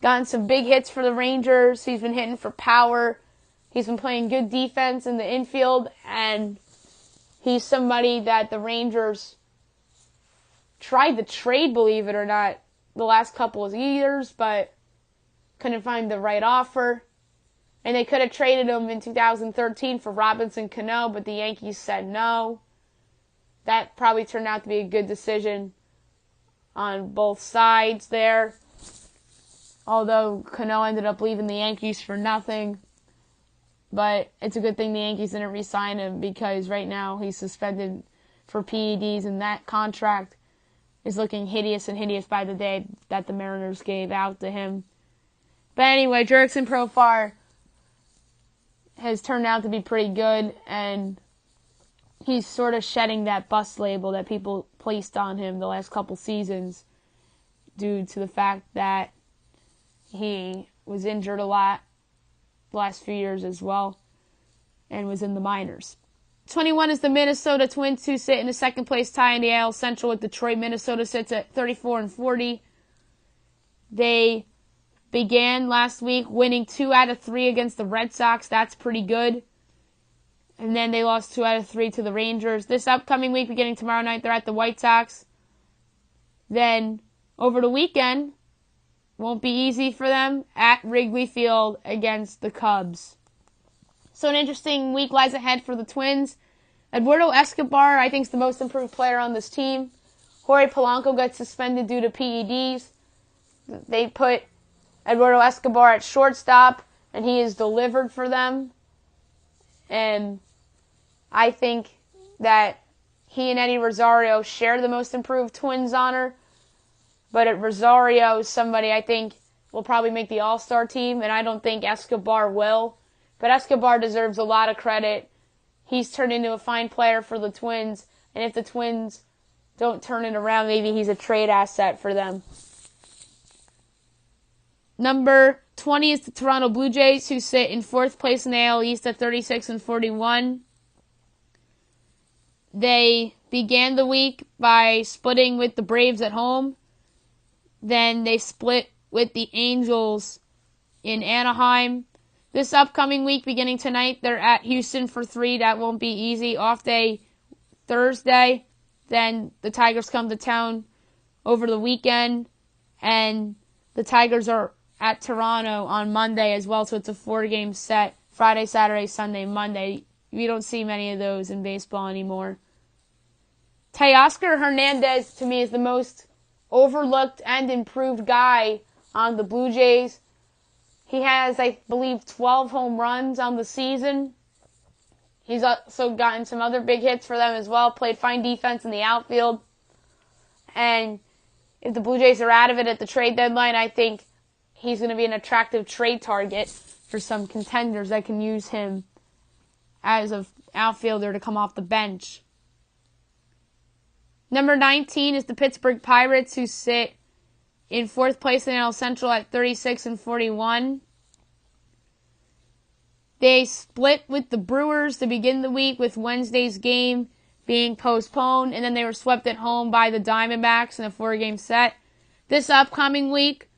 gotten some big hits for the Rangers. He's been hitting for power. He's been playing good defense in the infield, and he's somebody that the Rangers tried to trade, believe it or not, the last couple of years, but couldn't find the right offer. And they could have traded him in 2013 for Robinson Cano, but the Yankees said no. That probably turned out to be a good decision on both sides there. Although Cano ended up leaving the Yankees for nothing. But it's a good thing the Yankees didn't re-sign him, because right now he's suspended for PEDs, and that contract is looking hideous and hideous by the day that the Mariners gave out to him. But anyway, Jurickson Profar has turned out to be pretty good, and he's sort of shedding that bust label that people placed on him the last couple seasons due to the fact that he was injured a lot the last few years as well and was in the minors. 21 is the Minnesota Twins, who sit in the second place tie in the AL Central with Detroit. Minnesota sits at 34-40. They began last week winning 2 out of 3 against the Red Sox. That's pretty good. And then they lost 2 out of 3 to the Rangers. This upcoming week, beginning tomorrow night, they're at the White Sox. Then over the weekend, won't be easy for them, at Wrigley Field against the Cubs. So an interesting week lies ahead for the Twins. Eduardo Escobar, I think, is the most improved player on this team. Jorge Polanco got suspended due to PEDs. They put Eduardo Escobar at shortstop, and he has delivered for them. And I think that he and Eddie Rosario share the most improved Twins honor. But Rosario is somebody I think will probably make the All-Star team, and I don't think Escobar will. but Escobar deserves a lot of credit. He's turned into a fine player for the Twins, and if the Twins don't turn it around, maybe he's a trade asset for them. Number 20 is the Toronto Blue Jays, who sit in 4th place in the AL East at 36-41. They began the week by splitting with the Braves at home. Then they split with the Angels in Anaheim. This upcoming week, beginning tonight, they're at Houston for 3. That won't be easy. Off day Thursday. Then the Tigers come to town over the weekend. And the Tigers are at Toronto on Monday as well. So it's a 4-game set. Friday, Saturday, Sunday, Monday. We don't see many of those in baseball anymore. Teoscar Hernandez, to me, is the most overlooked and improved guy on the Blue Jays. He has, I believe, 12 home runs on the season. He's also gotten some other big hits for them as well, played fine defense in the outfield. And if the Blue Jays are out of it at the trade deadline, I think he's going to be an attractive trade target for some contenders that can use him as an outfielder to come off the bench. Number 19 is the Pittsburgh Pirates, who sit in 4th place in NL Central at 36-41. They split with the Brewers to begin the week, with Wednesday's game being postponed, and then they were swept at home by the Diamondbacks in a 4-game set. This upcoming week,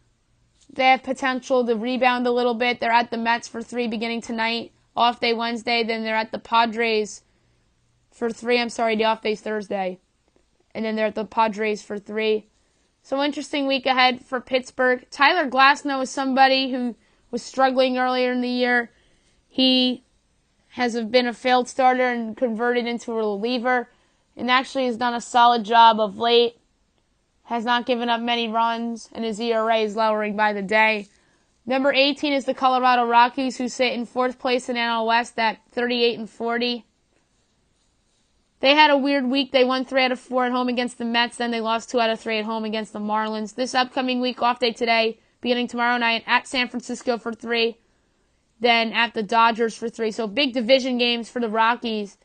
they have potential to rebound a little bit. They're at the Mets for 3 beginning tonight, off day Wednesday. Then they're at the Padres for 3. The off day's Thursday. And then they're at the Padres for 3. So interesting week ahead for Pittsburgh. Tyler Glasnow is somebody who was struggling earlier in the year. He has been a failed starter and converted into a reliever, and actually has done a solid job of late. Has not given up many runs, and his ERA is lowering by the day. Number 18 is the Colorado Rockies, who sit in 4th place in NL West at 38-40. They had a weird week. They won 3 out of 4 at home against the Mets. Then they lost 2 out of 3 at home against the Marlins. This upcoming week, off day today, beginning tomorrow night, at San Francisco for 3. Then at the Dodgers for 3. So big division games for the Rockies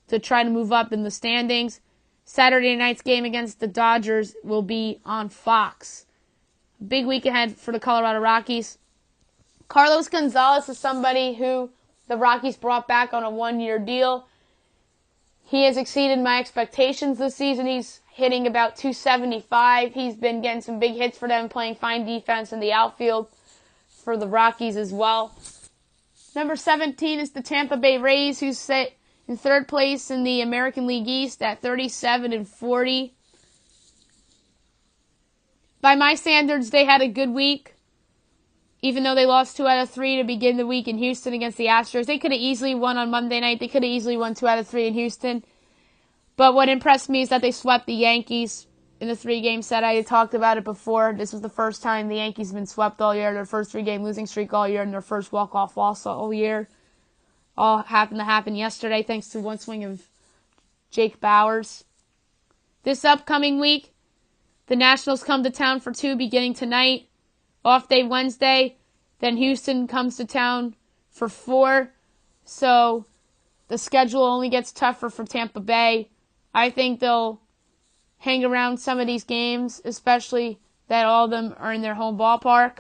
to try to move up in the standings. Saturday night's game against the Dodgers will be on Fox. Big week ahead for the Colorado Rockies. Carlos Gonzalez is somebody who the Rockies brought back on a 1-year deal. He has exceeded my expectations this season. He's hitting about .275. He's been getting some big hits for them, playing fine defense in the outfield for the Rockies as well. Number 17 is the Tampa Bay Rays, who sit in 3rd place in the American League East at 37-40. By my standards, they had a good week, even though they lost 2 out of 3 to begin the week in Houston against the Astros. They could have easily won on Monday night. They could have easily won 2 out of 3 in Houston. But what impressed me is that they swept the Yankees in the 3-game set. I had talked about it before. This was the first time the Yankees have been swept all year, their first 3-game losing streak all year, and their first walk-off loss all year. All happened to happen yesterday thanks to one swing of Jake Bauers. This upcoming week, the Nationals come to town for 2 beginning tonight. Off day Wednesday, then Houston comes to town for 4. So the schedule only gets tougher for Tampa Bay. I think they'll hang around some of these games, especially that all of them are in their home ballpark.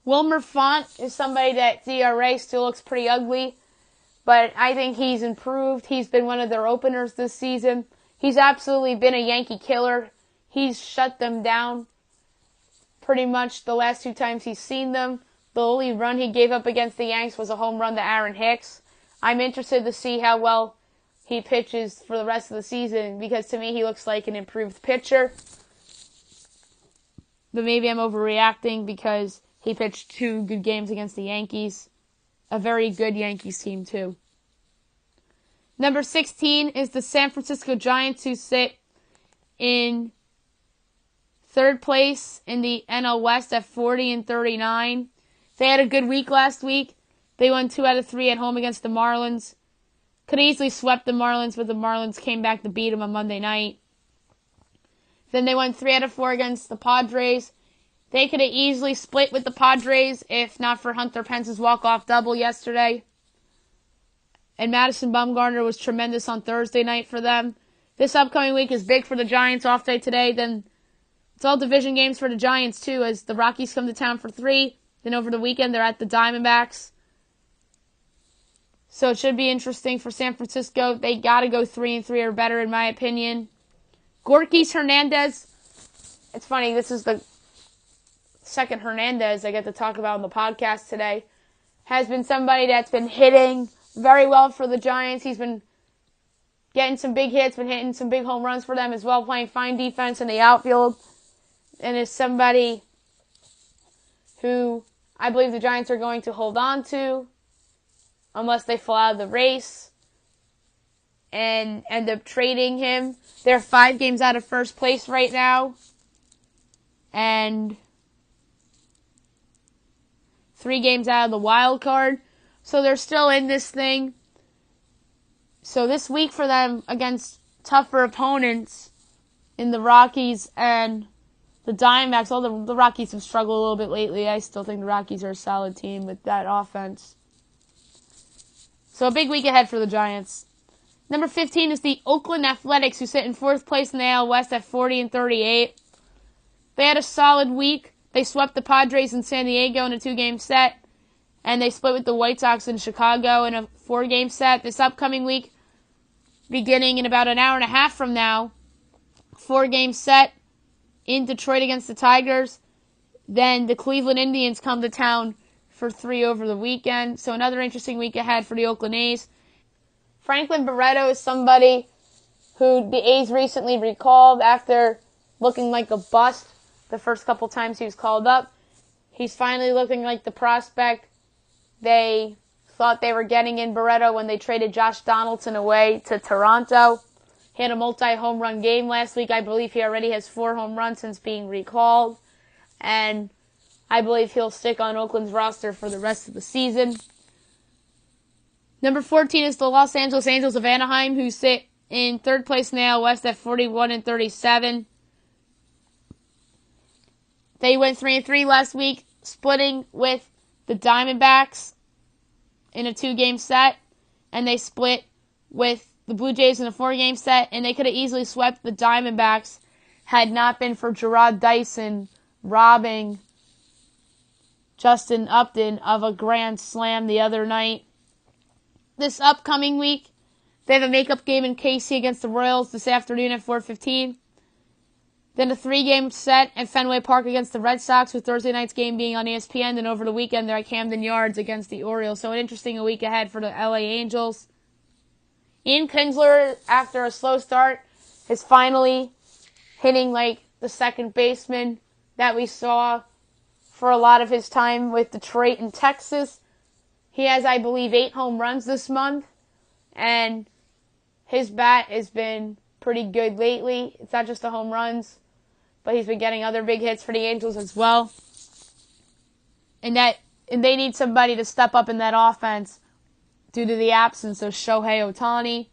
Wilmer Font is somebody that ERA still looks pretty ugly, but I think he's improved. He's been one of their openers this season. He's absolutely been a Yankee killer. He's shut them down pretty much the last 2 times he's seen them. The only run he gave up against the Yanks was a home run to Aaron Hicks. I'm interested to see how well he pitches for the rest of the season, because to me he looks like an improved pitcher. But maybe I'm overreacting because he pitched 2 good games against the Yankees. A very good Yankees team, too. Number 16 is the San Francisco Giants, who sit in 3rd place in the NL West at 40-39. They had a good week last week. They won 2 out of 3 at home against the Marlins. Could have easily swept the Marlins, but the Marlins came back to beat them on Monday night. Then they won 3 out of 4 against the Padres. They could have easily split with the Padres if not for Hunter Pence's walk-off double yesterday. And Madison Bumgarner was tremendous on Thursday night for them. This upcoming week is big for the Giants. Off day today. Then it's all division games for the Giants, too, as the Rockies come to town for 3. Then over the weekend, they're at the Diamondbacks. So it should be interesting for San Francisco. They got to go 3-3 or better, in my opinion. Gorkys Hernandez. It's funny, this is the second Hernandez I get to talk about on the podcast today. Has been somebody that's been hitting very well for the Giants. He's been getting some big hits, been hitting some big home runs for them as well, playing fine defense in the outfield. And is somebody who I believe the Giants are going to hold on to unless they fall out of the race and end up trading him. They're 5 games out of first place right now. And 3 games out of the wild card. So they're still in this thing. So this week for them against tougher opponents in the Rockies and the Diamondbacks, although the Rockies have struggled a little bit lately, I still think the Rockies are a solid team with that offense. So a big week ahead for the Giants. Number 15 is the Oakland Athletics, who sit in 4th place in the AL West at 40-38. They had a solid week. They swept the Padres in San Diego in a 2-game set, and they split with the White Sox in Chicago in a 4-game set. This upcoming week, beginning in about an hour and a half from now, 4-game set in Detroit against the Tigers. Then the Cleveland Indians come to town for 3 over the weekend. So another interesting week ahead for the Oakland A's. Franklin Barreto is somebody who the A's recently recalled after looking like a bust the first couple times he was called up. He's finally looking like the prospect they thought they were getting in Barreto when they traded Josh Donaldson away to Toronto. He had a multi-home run game last week. I believe he already has 4 home runs since being recalled. And I believe he'll stick on Oakland's roster for the rest of the season. Number 14 is the Los Angeles Angels of Anaheim, who sit in 3rd place in the AL West at 41-37. They went 3-3 last week, splitting with the Diamondbacks in a 2-game set. And they split with the Blue Jays in a 4-game set, and they could have easily swept the Diamondbacks had not been for Gerard Dyson robbing Justin Upton of a grand slam the other night. This upcoming week, they have a makeup game in KC against the Royals this afternoon at 4:15. Then a 3-game set at Fenway Park against the Red Sox, with Thursday night's game being on ESPN. Then over the weekend, they're at Camden Yards against the Orioles. So an interesting week ahead for the LA Angels. Ian Kinsler, after a slow start, is finally hitting like the second baseman that we saw for a lot of his time with Detroit and Texas. He has, I believe, 8 home runs this month, and his bat has been pretty good lately. It's not just the home runs, but he's been getting other big hits for the Angels as well. And they need somebody to step up in that offense due to the absence of Shohei Ohtani.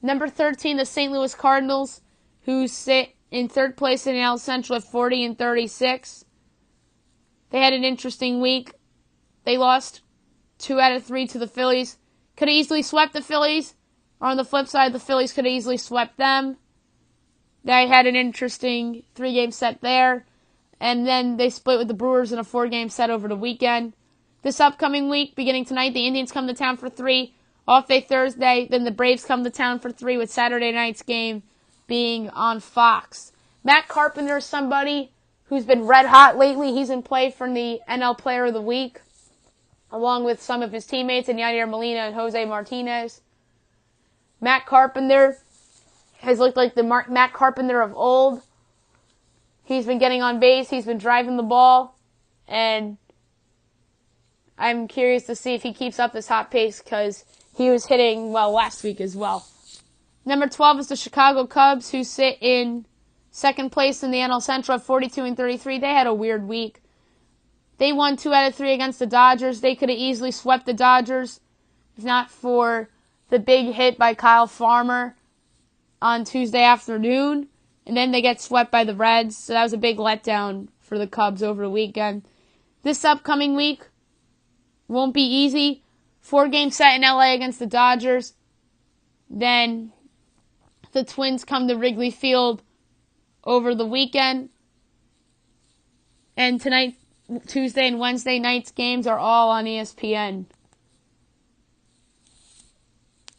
Number 13, the St. Louis Cardinals, who sit in 3rd place in the AL Central at 40-36. They had an interesting week. They lost 2 out of 3 to the Phillies. Could have easily swept the Phillies. Or on the flip side, the Phillies could have easily swept them. They had an interesting 3-game set there. And then they split with the Brewers in a 4-game set over the weekend. This upcoming week, beginning tonight, the Indians come to town for 3. Off day Thursday, then the Braves come to town for 3, with Saturday night's game being on Fox. Matt Carpenter is somebody who's been red hot lately. He's in play for the NL Player of the Week, along with some of his teammates, Yadier Molina and Jose Martinez. Matt Carpenter has looked like the Matt Carpenter of old. He's been getting on base. He's been driving the ball. And I'm curious to see if he keeps up this hot pace, because he was hitting well last week as well. Number 12 is the Chicago Cubs, who sit in 2nd place in the NL Central at 42-33. They had a weird week. They won 2 out of 3 against the Dodgers. They could have easily swept the Dodgers if not for the big hit by Kyle Farmer on Tuesday afternoon. and then they get swept by the Reds, so that was a big letdown for the Cubs over the weekend. This upcoming week won't be easy. 4-game set in LA against the Dodgers. Then the Twins come to Wrigley Field over the weekend. And tonight, Tuesday and Wednesday night's games are all on ESPN.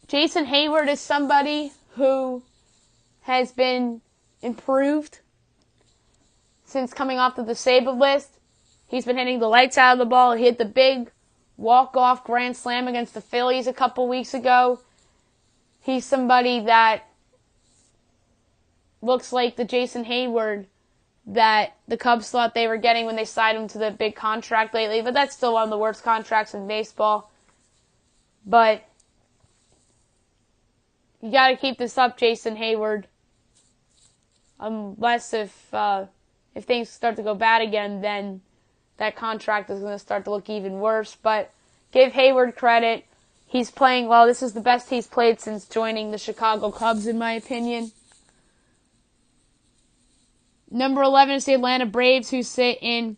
Jason Hayward is somebody who has been improved since coming off the disabled list. He's been hitting the lights out of the ball. He hit the big walk-off grand slam against the Phillies a couple weeks ago. He's somebody that looks like the Jason Hayward that the Cubs thought they were getting when they signed him to the big contract lately, but that's still one of the worst contracts in baseball. But you got to keep this up, Jason Hayward. Unless if things start to go bad again, then that contract is going to start to look even worse. But give Hayward credit. He's playing well. This is the best he's played since joining the Chicago Cubs, in my opinion. Number 11 is the Atlanta Braves, who sit in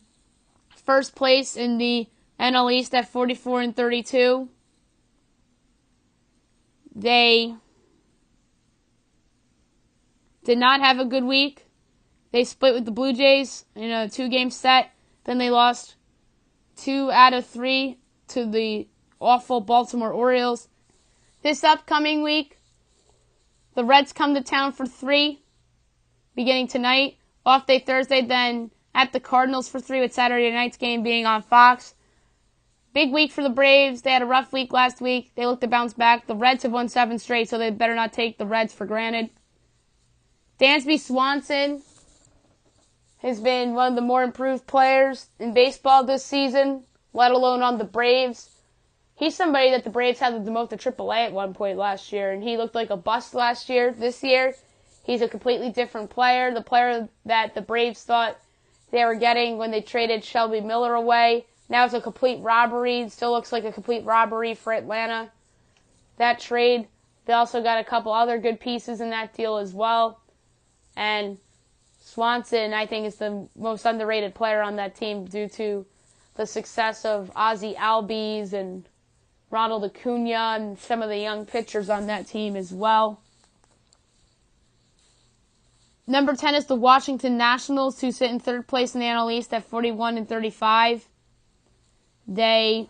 first place in the NL East at 44-32. They did not have a good week. They split with the Blue Jays in a 2-game set. Then they lost 2 out of 3 to the awful Baltimore Orioles. This upcoming week, the Reds come to town for 3, beginning tonight. Off day Thursday, then at the Cardinals for 3, with Saturday night's game being on Fox. Big week for the Braves. They had a rough week last week. They look to bounce back. The Reds have won 7 straight, so they better not take the Reds for granted. Dansby Swanson has been one of the more improved players in baseball this season, let alone on the Braves. He's somebody that the Braves had to demote to AAA at one point last year, and he looked like a bust last year. This year, he's a completely different player. The player that the Braves thought they were getting when they traded Shelby Miller away. Now it's a complete robbery. It still looks like a complete robbery for Atlanta. That trade. They also got a couple other good pieces in that deal as well. And Swanson, I think, is the most underrated player on that team due to the success of Ozzie Albies and Ronald Acuna and some of the young pitchers on that team as well. Number 10 is the Washington Nationals, who sit in third place in the NL East at 41-35. They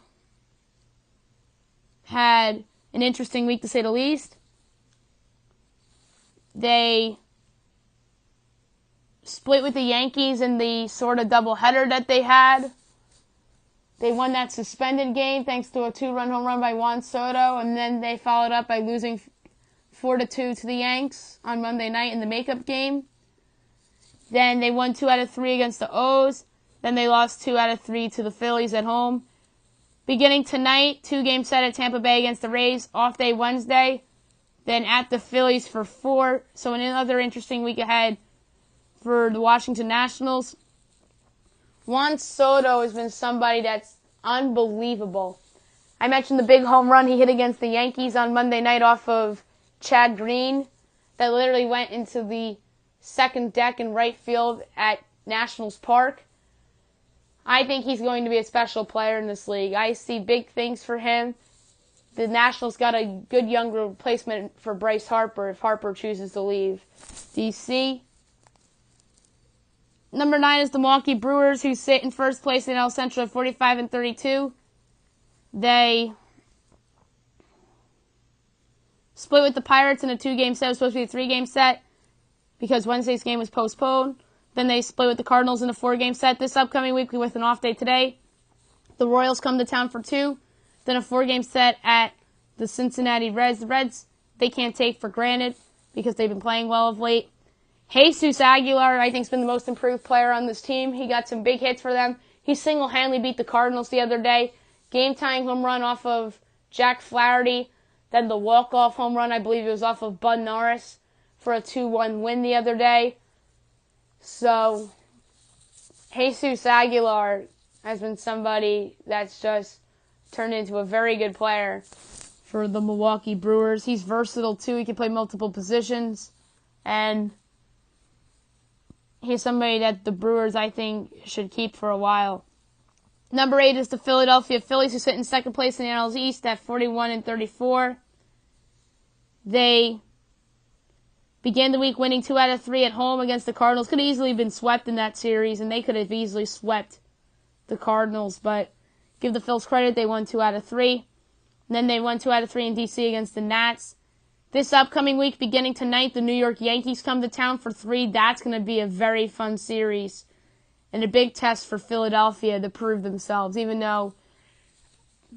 had an interesting week, to say the least. They split with the Yankees in the sort of doubleheader that they had. They won that suspended game thanks to a 2-run home run by Juan Soto, and then they followed up by losing 4-2 to the Yanks on Monday night in the makeup game. Then they won 2 out of 3 against the O's. Then they lost 2 out of 3 to the Phillies at home. Beginning tonight, 2-game set at Tampa Bay against the Rays, off day Wednesday. Then at the Phillies for 4. So another interesting week ahead for the Washington Nationals. Juan Soto has been somebody that's unbelievable. I mentioned the big home run he hit against the Yankees on Monday night off of Chad Green that literally went into the second deck in right field at Nationals Park. I think he's going to be a special player in this league. I see big things for him. The Nationals got a good young replacement for Bryce Harper if Harper chooses to leave DC. Number 9 is the Milwaukee Brewers, who sit in first place in NL Central at 45-32. They split with the Pirates in a 2-game set. It was supposed to be a 3-game set because Wednesday's game was postponed. Then they split with the Cardinals in a 4-game set. This upcoming week, with an off day today, the Royals come to town for 2. Then a 4-game set at the Cincinnati Reds. The Reds, they can't take for granted because they've been playing well of late. Jesus Aguilar, I think, has been the most improved player on this team. He got some big hits for them. He single-handedly beat the Cardinals the other day. Game-tying home run off of Jack Flaherty. Then the walk-off home run, I believe it was off of Bud Norris for a 2-1 win the other day. So, Jesus Aguilar has been somebody that's just turned into a very good player for the Milwaukee Brewers. He's versatile, too. He can play multiple positions. And he's somebody that the Brewers, I think, should keep for a while. Number 8 is the Philadelphia Phillies, who sit in second place in the NL East at 41-34. They began the week winning 2 out of 3 at home against the Cardinals. Could have easily been swept in that series, and they could have easily swept the Cardinals, but give the Phils credit, they won 2 out of 3. And then they won 2 out of 3 in D.C. against the Nats. This upcoming week, beginning tonight, the New York Yankees come to town for 3. That's going to be a very fun series and a big test for Philadelphia to prove themselves, even though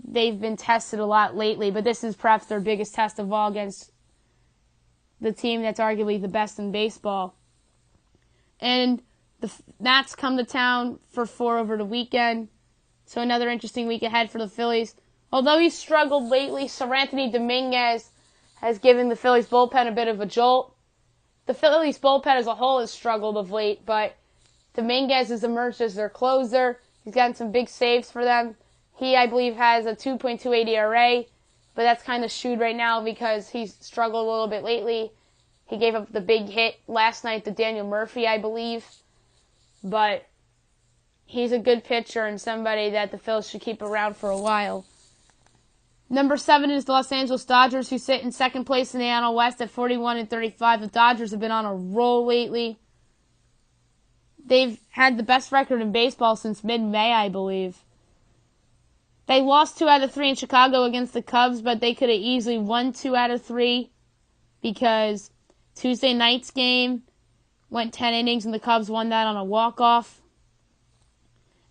they've been tested a lot lately. But this is perhaps their biggest test of all against the team that's arguably the best in baseball. And the Nats come to town for 4 over the weekend. So another interesting week ahead for the Phillies. Although he's struggled lately, Seranthony Dominguez has given the Phillies bullpen a bit of a jolt. The Phillies bullpen as a whole has struggled of late, but Dominguez has emerged as their closer. He's gotten some big saves for them. He, I believe, has a 2.28 ERA, but that's kind of shooed right now because he's struggled a little bit lately. He gave up the big hit last night to Daniel Murphy, I believe. But he's a good pitcher and somebody that the Phils should keep around for a while. Number 7 is the Los Angeles Dodgers, who sit in second place in the NL West at 41-35. The Dodgers have been on a roll lately. They've had the best record in baseball since mid-May, I believe. They lost 2 out of 3 in Chicago against the Cubs, but they could have easily won 2 out of 3 because Tuesday night's game went 10 innings and the Cubs won that on a walk-off.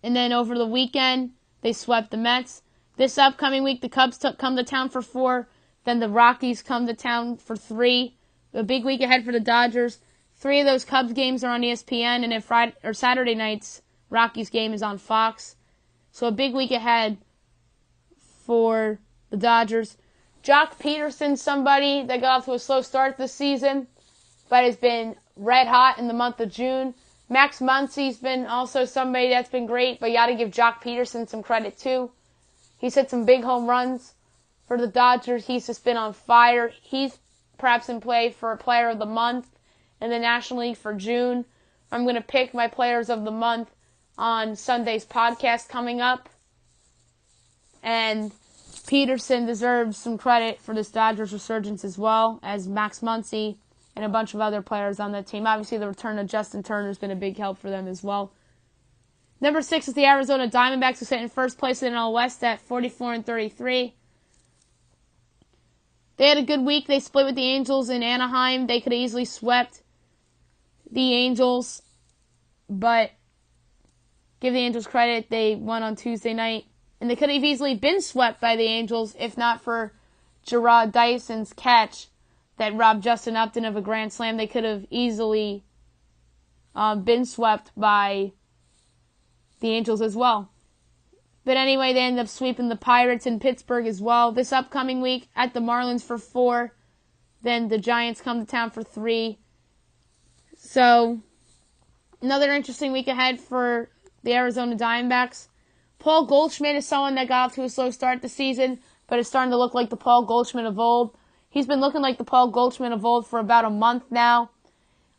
And then over the weekend, they swept the Mets. This upcoming week, the Cubs come to town for 4. Then the Rockies come to town for 3. A big week ahead for the Dodgers. 3 of those Cubs games are on ESPN, and then Saturday night's Rockies game is on Fox. So a big week ahead for the Dodgers. Jock Peterson's somebody that got off to a slow start this season, but has been red hot in the month of June. Max Muncy's been also somebody that's been great, but you got to give Jock Peterson some credit too. He's hit some big home runs for the Dodgers. He's just been on fire. He's perhaps in play for a player of the month in the National League for June. I'm going to pick my players of the month on Sunday's podcast coming up. And Peterson deserves some credit for this Dodgers resurgence as well as Max Muncy and a bunch of other players on that team. Obviously, the return of Justin Turner has been a big help for them as well. Number 6 is the Arizona Diamondbacks, who sit in first place in the NL West at 44-33. They had a good week. They split with the Angels in Anaheim. They could have easily swept the Angels, but give the Angels credit. They won on Tuesday night. And they could have easily been swept by the Angels if not for Gerard Dyson's catch that robbed Justin Upton of a grand slam. They could have easily been swept by the Angels as well. But anyway, they ended up sweeping the Pirates in Pittsburgh as well. This upcoming week at the Marlins for 4. Then the Giants come to town for 3. So, another interesting week ahead for the Arizona Diamondbacks. Paul Goldschmidt is someone that got off to a slow start this season, but is starting to look like the Paul Goldschmidt of old. He's been looking like the Paul Goldschmidt of old for about a month now.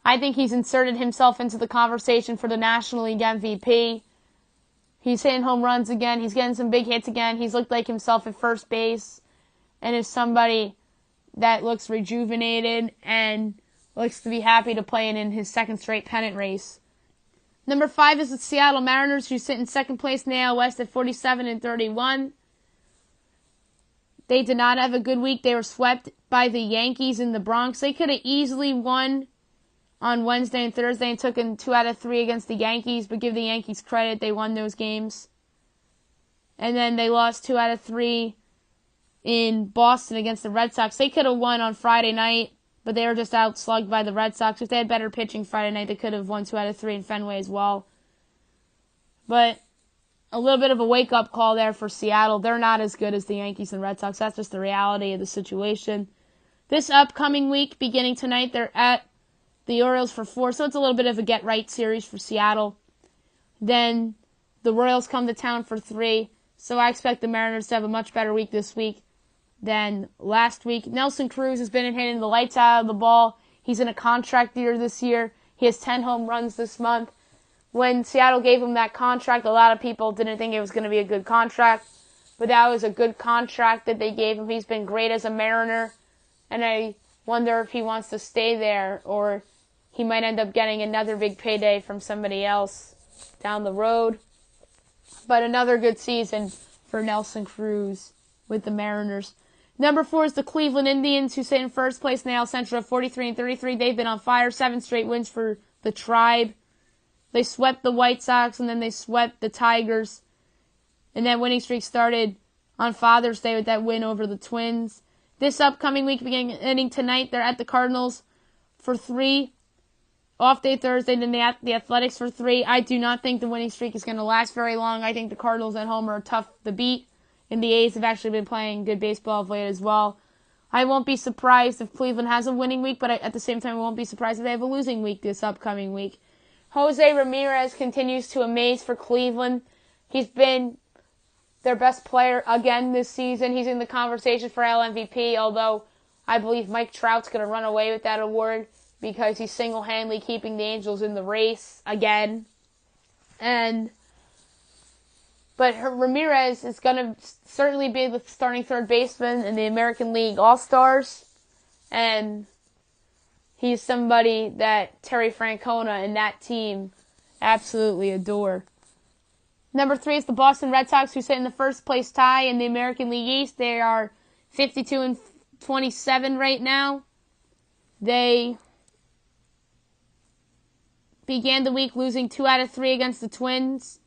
I think he's inserted himself into the conversation for the National League MVP. He's hitting home runs again. He's getting some big hits again. He's looked like himself at first base and is somebody that looks rejuvenated and looks to be happy to play in his second straight pennant race. Number 5 is the Seattle Mariners, who sit in second place in the AL West at 47-31. They did not have a good week. They were swept by the Yankees in the Bronx. They could have easily won on Wednesday and Thursday and took in 2 out of 3 against the Yankees, but give the Yankees credit. They won those games. And then they lost 2 out of 3 in Boston against the Red Sox. They could have won on Friday night, but they were just outslugged by the Red Sox. If they had better pitching Friday night, they could have won 2 out of 3 in Fenway as well. But a little bit of a wake-up call there for Seattle. They're not as good as the Yankees and Red Sox. That's just the reality of the situation. This upcoming week, beginning tonight, they're at the Orioles for 4, so it's a little bit of a get-right series for Seattle. Then the Royals come to town for 3, so I expect the Mariners to have a much better week this week than last week. Nelson Cruz has been hitting the lights out of the ball. He's in a contract year this year. He has 10 home runs this month. When Seattle gave him that contract, a lot of people didn't think it was going to be a good contract, but that was a good contract that they gave him. He's been great as a Mariner, and I wonder if he wants to stay there or he might end up getting another big payday from somebody else down the road. But another good season for Nelson Cruz with the Mariners. Number 4 is the Cleveland Indians, who sit in first place in the AL Central at 43-33. They've been on fire, 7 straight wins for the Tribe. They swept the White Sox, and then they swept the Tigers. And that winning streak started on Father's Day with that win over the Twins. This upcoming week, beginning tonight, they're at the Cardinals for 3. Off day Thursday, then the Athletics for 3. I do not think the winning streak is going to last very long. I think the Cardinals at home are tough to beat. And the A's have actually been playing good baseball of late as well. I won't be surprised if Cleveland has a winning week, but at the same time, I won't be surprised if they have a losing week this upcoming week. Jose Ramirez continues to amaze for Cleveland. He's been their best player again this season. He's in the conversation for AL MVP, although I believe Mike Trout's going to run away with that award because he's single-handedly keeping the Angels in the race again. But Ramirez is going to certainly be the starting third baseman in the American League All-Stars. And he's somebody that Terry Francona and that team absolutely adore. Number 3 is the Boston Red Sox, who sit in the first place tie in the American League East. They are 52-27 right now. They began the week losing 2 out of 3 against the Twins.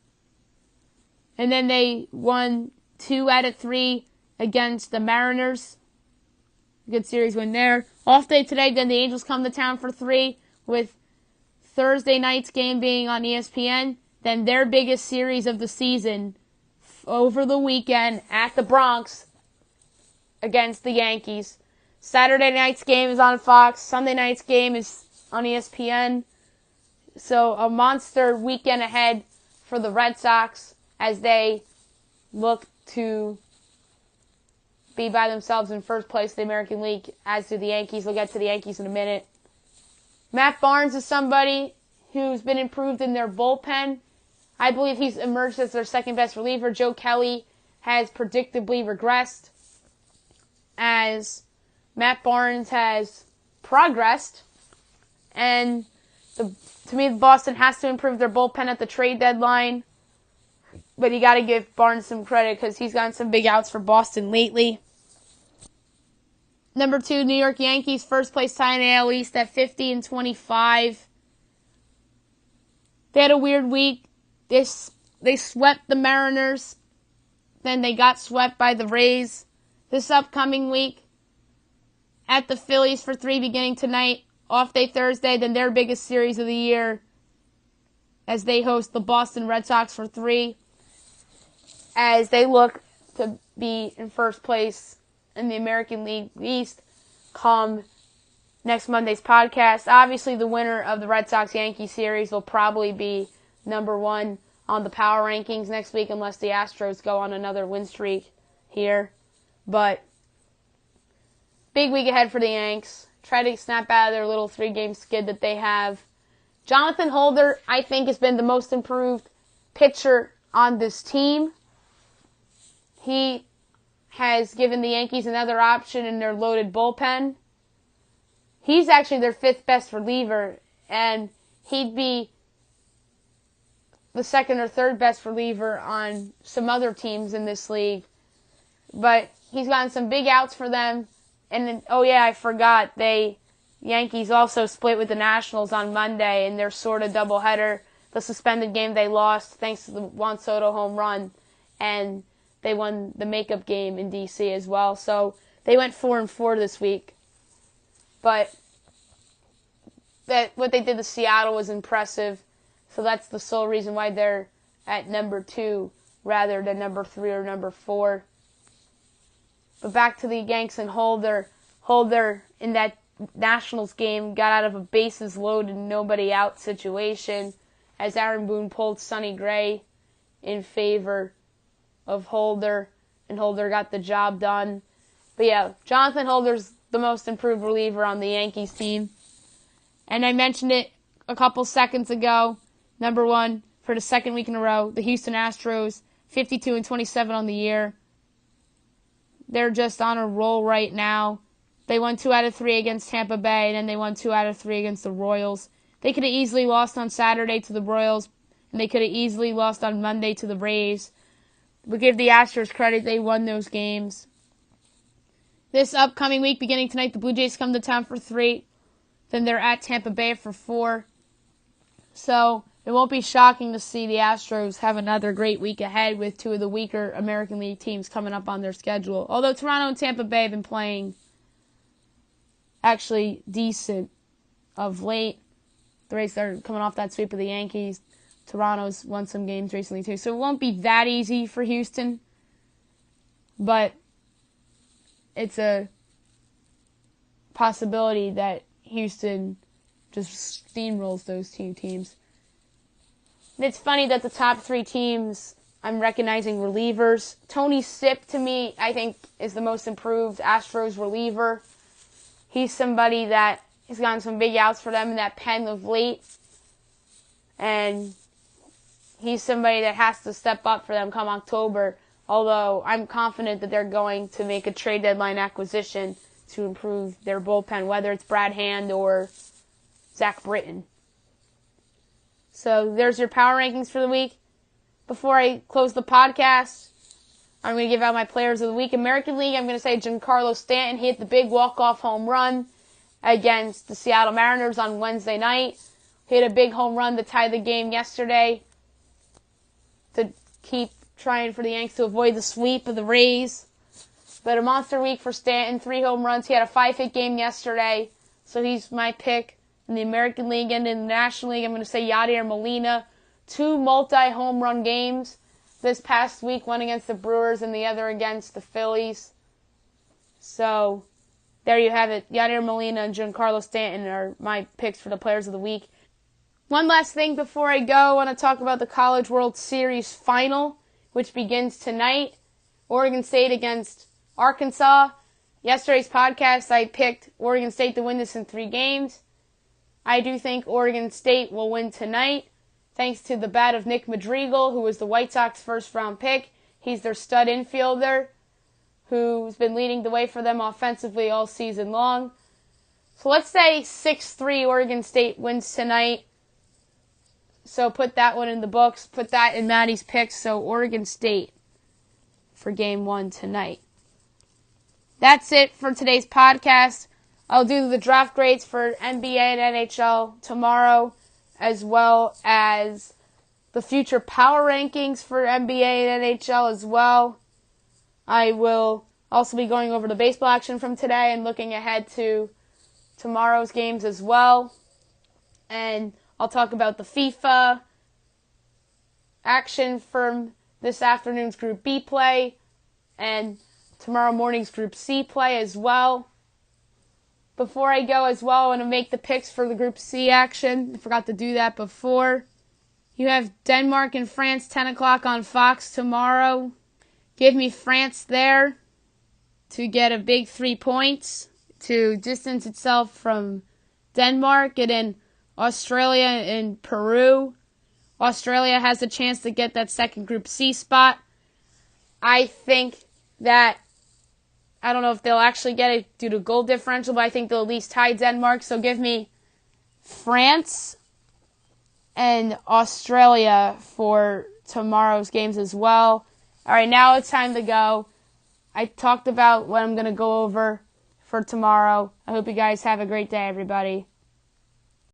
And then they won 2 out of 3 against the Mariners. Good series win there. Off day today, then the Angels come to town for 3, with Thursday night's game being on ESPN. Then their biggest series of the season over the weekend at the Bronx against the Yankees. Saturday night's game is on Fox. Sunday night's game is on ESPN. So a monster weekend ahead for the Red Sox as they look to be by themselves in first place in the American League, as do the Yankees. We'll get to the Yankees in a minute. Matt Barnes is somebody who's been improved in their bullpen. I believe he's emerged as their second best reliever. Joe Kelly has predictably regressed as Matt Barnes has progressed. And to me, Boston has to improve their bullpen at the trade deadline. But you got to give Barnes some credit because he's gotten some big outs for Boston lately. Number 2, New York Yankees, first place tie in the AL East at 50-25. They had a weird week. They swept the Mariners. Then they got swept by the Rays. This upcoming week, at the Phillies for 3 beginning tonight. Off day Thursday, then their biggest series of the year as they host the Boston Red Sox for 3. As they look to be in first place in the American League East come next Monday's podcast. Obviously, the winner of the Red Sox-Yankees series will probably be number 1 on the power rankings next week unless the Astros go on another win streak here. But big week ahead for the Yanks. Try to snap out of their little 3-game skid that they have. Jonathan Holder, I think, has been the most improved pitcher on this team. He has given the Yankees another option in their loaded bullpen. He's actually their 5th best reliever, and he'd be the 2nd or 3rd best reliever on some other teams in this league. But he's gotten some big outs for them. And then, oh yeah, I forgot, Yankees also split with the Nationals on Monday in their sort of doubleheader. The suspended game they lost thanks to the Juan Soto home run, and they won the makeup game in D.C. as well. So they went 4-4 this week. But what they did to Seattle was impressive. So that's the sole reason why they're at number 2 rather than number 3 or number 4. But back to the Yanks and Holder. Holder in that Nationals game got out of a bases loaded, nobody out situation as Aaron Boone pulled Sonny Gray in favor of Holder, and Holder got the job done. But yeah, Jonathan Holder's the most improved reliever on the Yankees team. And I mentioned it a couple seconds ago. Number one for the second week in a row, the Houston Astros, 52-27 on the year. They're just on a roll right now. They won 2 out of 3 against Tampa Bay, and then they won 2 out of 3 against the Royals. They could have easily lost on Saturday to the Royals, and they could have easily lost on Monday to the Rays. We give the Astros credit, they won those games. This upcoming week, beginning tonight, the Blue Jays come to town for 3. Then they're at Tampa Bay for 4. So it won't be shocking to see the Astros have another great week ahead with 2 of the weaker American League teams coming up on their schedule. Although Toronto and Tampa Bay have been playing actually decent of late. The Rays are coming off that sweep of the Yankees. Toronto's won some games recently too. So it won't be that easy for Houston. But it's a possibility that Houston just steamrolls those 2 teams. It's funny that the top 3 teams, I'm recognizing relievers. Tony Sipp, to me, I think, is the most improved Astros reliever. He's somebody that has gotten some big outs for them in that pen of late. And he's somebody that has to step up for them come October. Although I'm confident that they're going to make a trade deadline acquisition to improve their bullpen, whether it's Brad Hand or Zach Britton. So there's your power rankings for the week. Before I close the podcast, I'm going to give out my players of the week. American League, I'm going to say Giancarlo Stanton hit the big walk-off home run against the Seattle Mariners on Wednesday night. Hit a big home run to tie the game yesterday to keep trying for the Yanks to avoid the sweep of the Rays. But a monster week for Stanton, 3 home runs. He had a 5-hit game yesterday, so he's my pick. In the American League and in the National League, I'm going to say Yadier Molina. 2 multi-home run games this past week, one against the Brewers and the other against the Phillies. So there you have it. Yadier Molina and Giancarlo Stanton are my picks for the players of the week. One last thing before I go, I want to talk about the College World Series final, which begins tonight. Oregon State against Arkansas. Yesterday's podcast, I picked Oregon State to win this in 3 games. I do think Oregon State will win tonight, thanks to the bat of Nick Madrigal, who was the White Sox first-round pick. He's their stud infielder, who's been leading the way for them offensively all season long. So let's say 6-3 Oregon State wins tonight. So put that one in the books. Put that in Maddie's picks. So Oregon State for Game 1 tonight. That's it for today's podcast. I'll do the draft grades for NBA and NHL tomorrow, as well as the future power rankings for NBA and NHL as well. I will also be going over the baseball action from today and looking ahead to tomorrow's games as well. And I'll talk about the FIFA action from this afternoon's Group B play and tomorrow morning's Group C play as well. Before I go as well, I want to make the picks for the Group C action. I forgot to do that before. You have Denmark and France, 10 o'clock on Fox tomorrow. Give me France there to get a big 3 points to distance itself from Denmark. And then Australia and Peru. Australia has a chance to get that second Group C spot. I think that I don't know if they'll actually get it due to goal differential, but I think they'll at least tie Denmark. So give me France and Australia for tomorrow's games as well. All right, now it's time to go. I talked about what I'm going to go over for tomorrow. I hope you guys have a great day, everybody.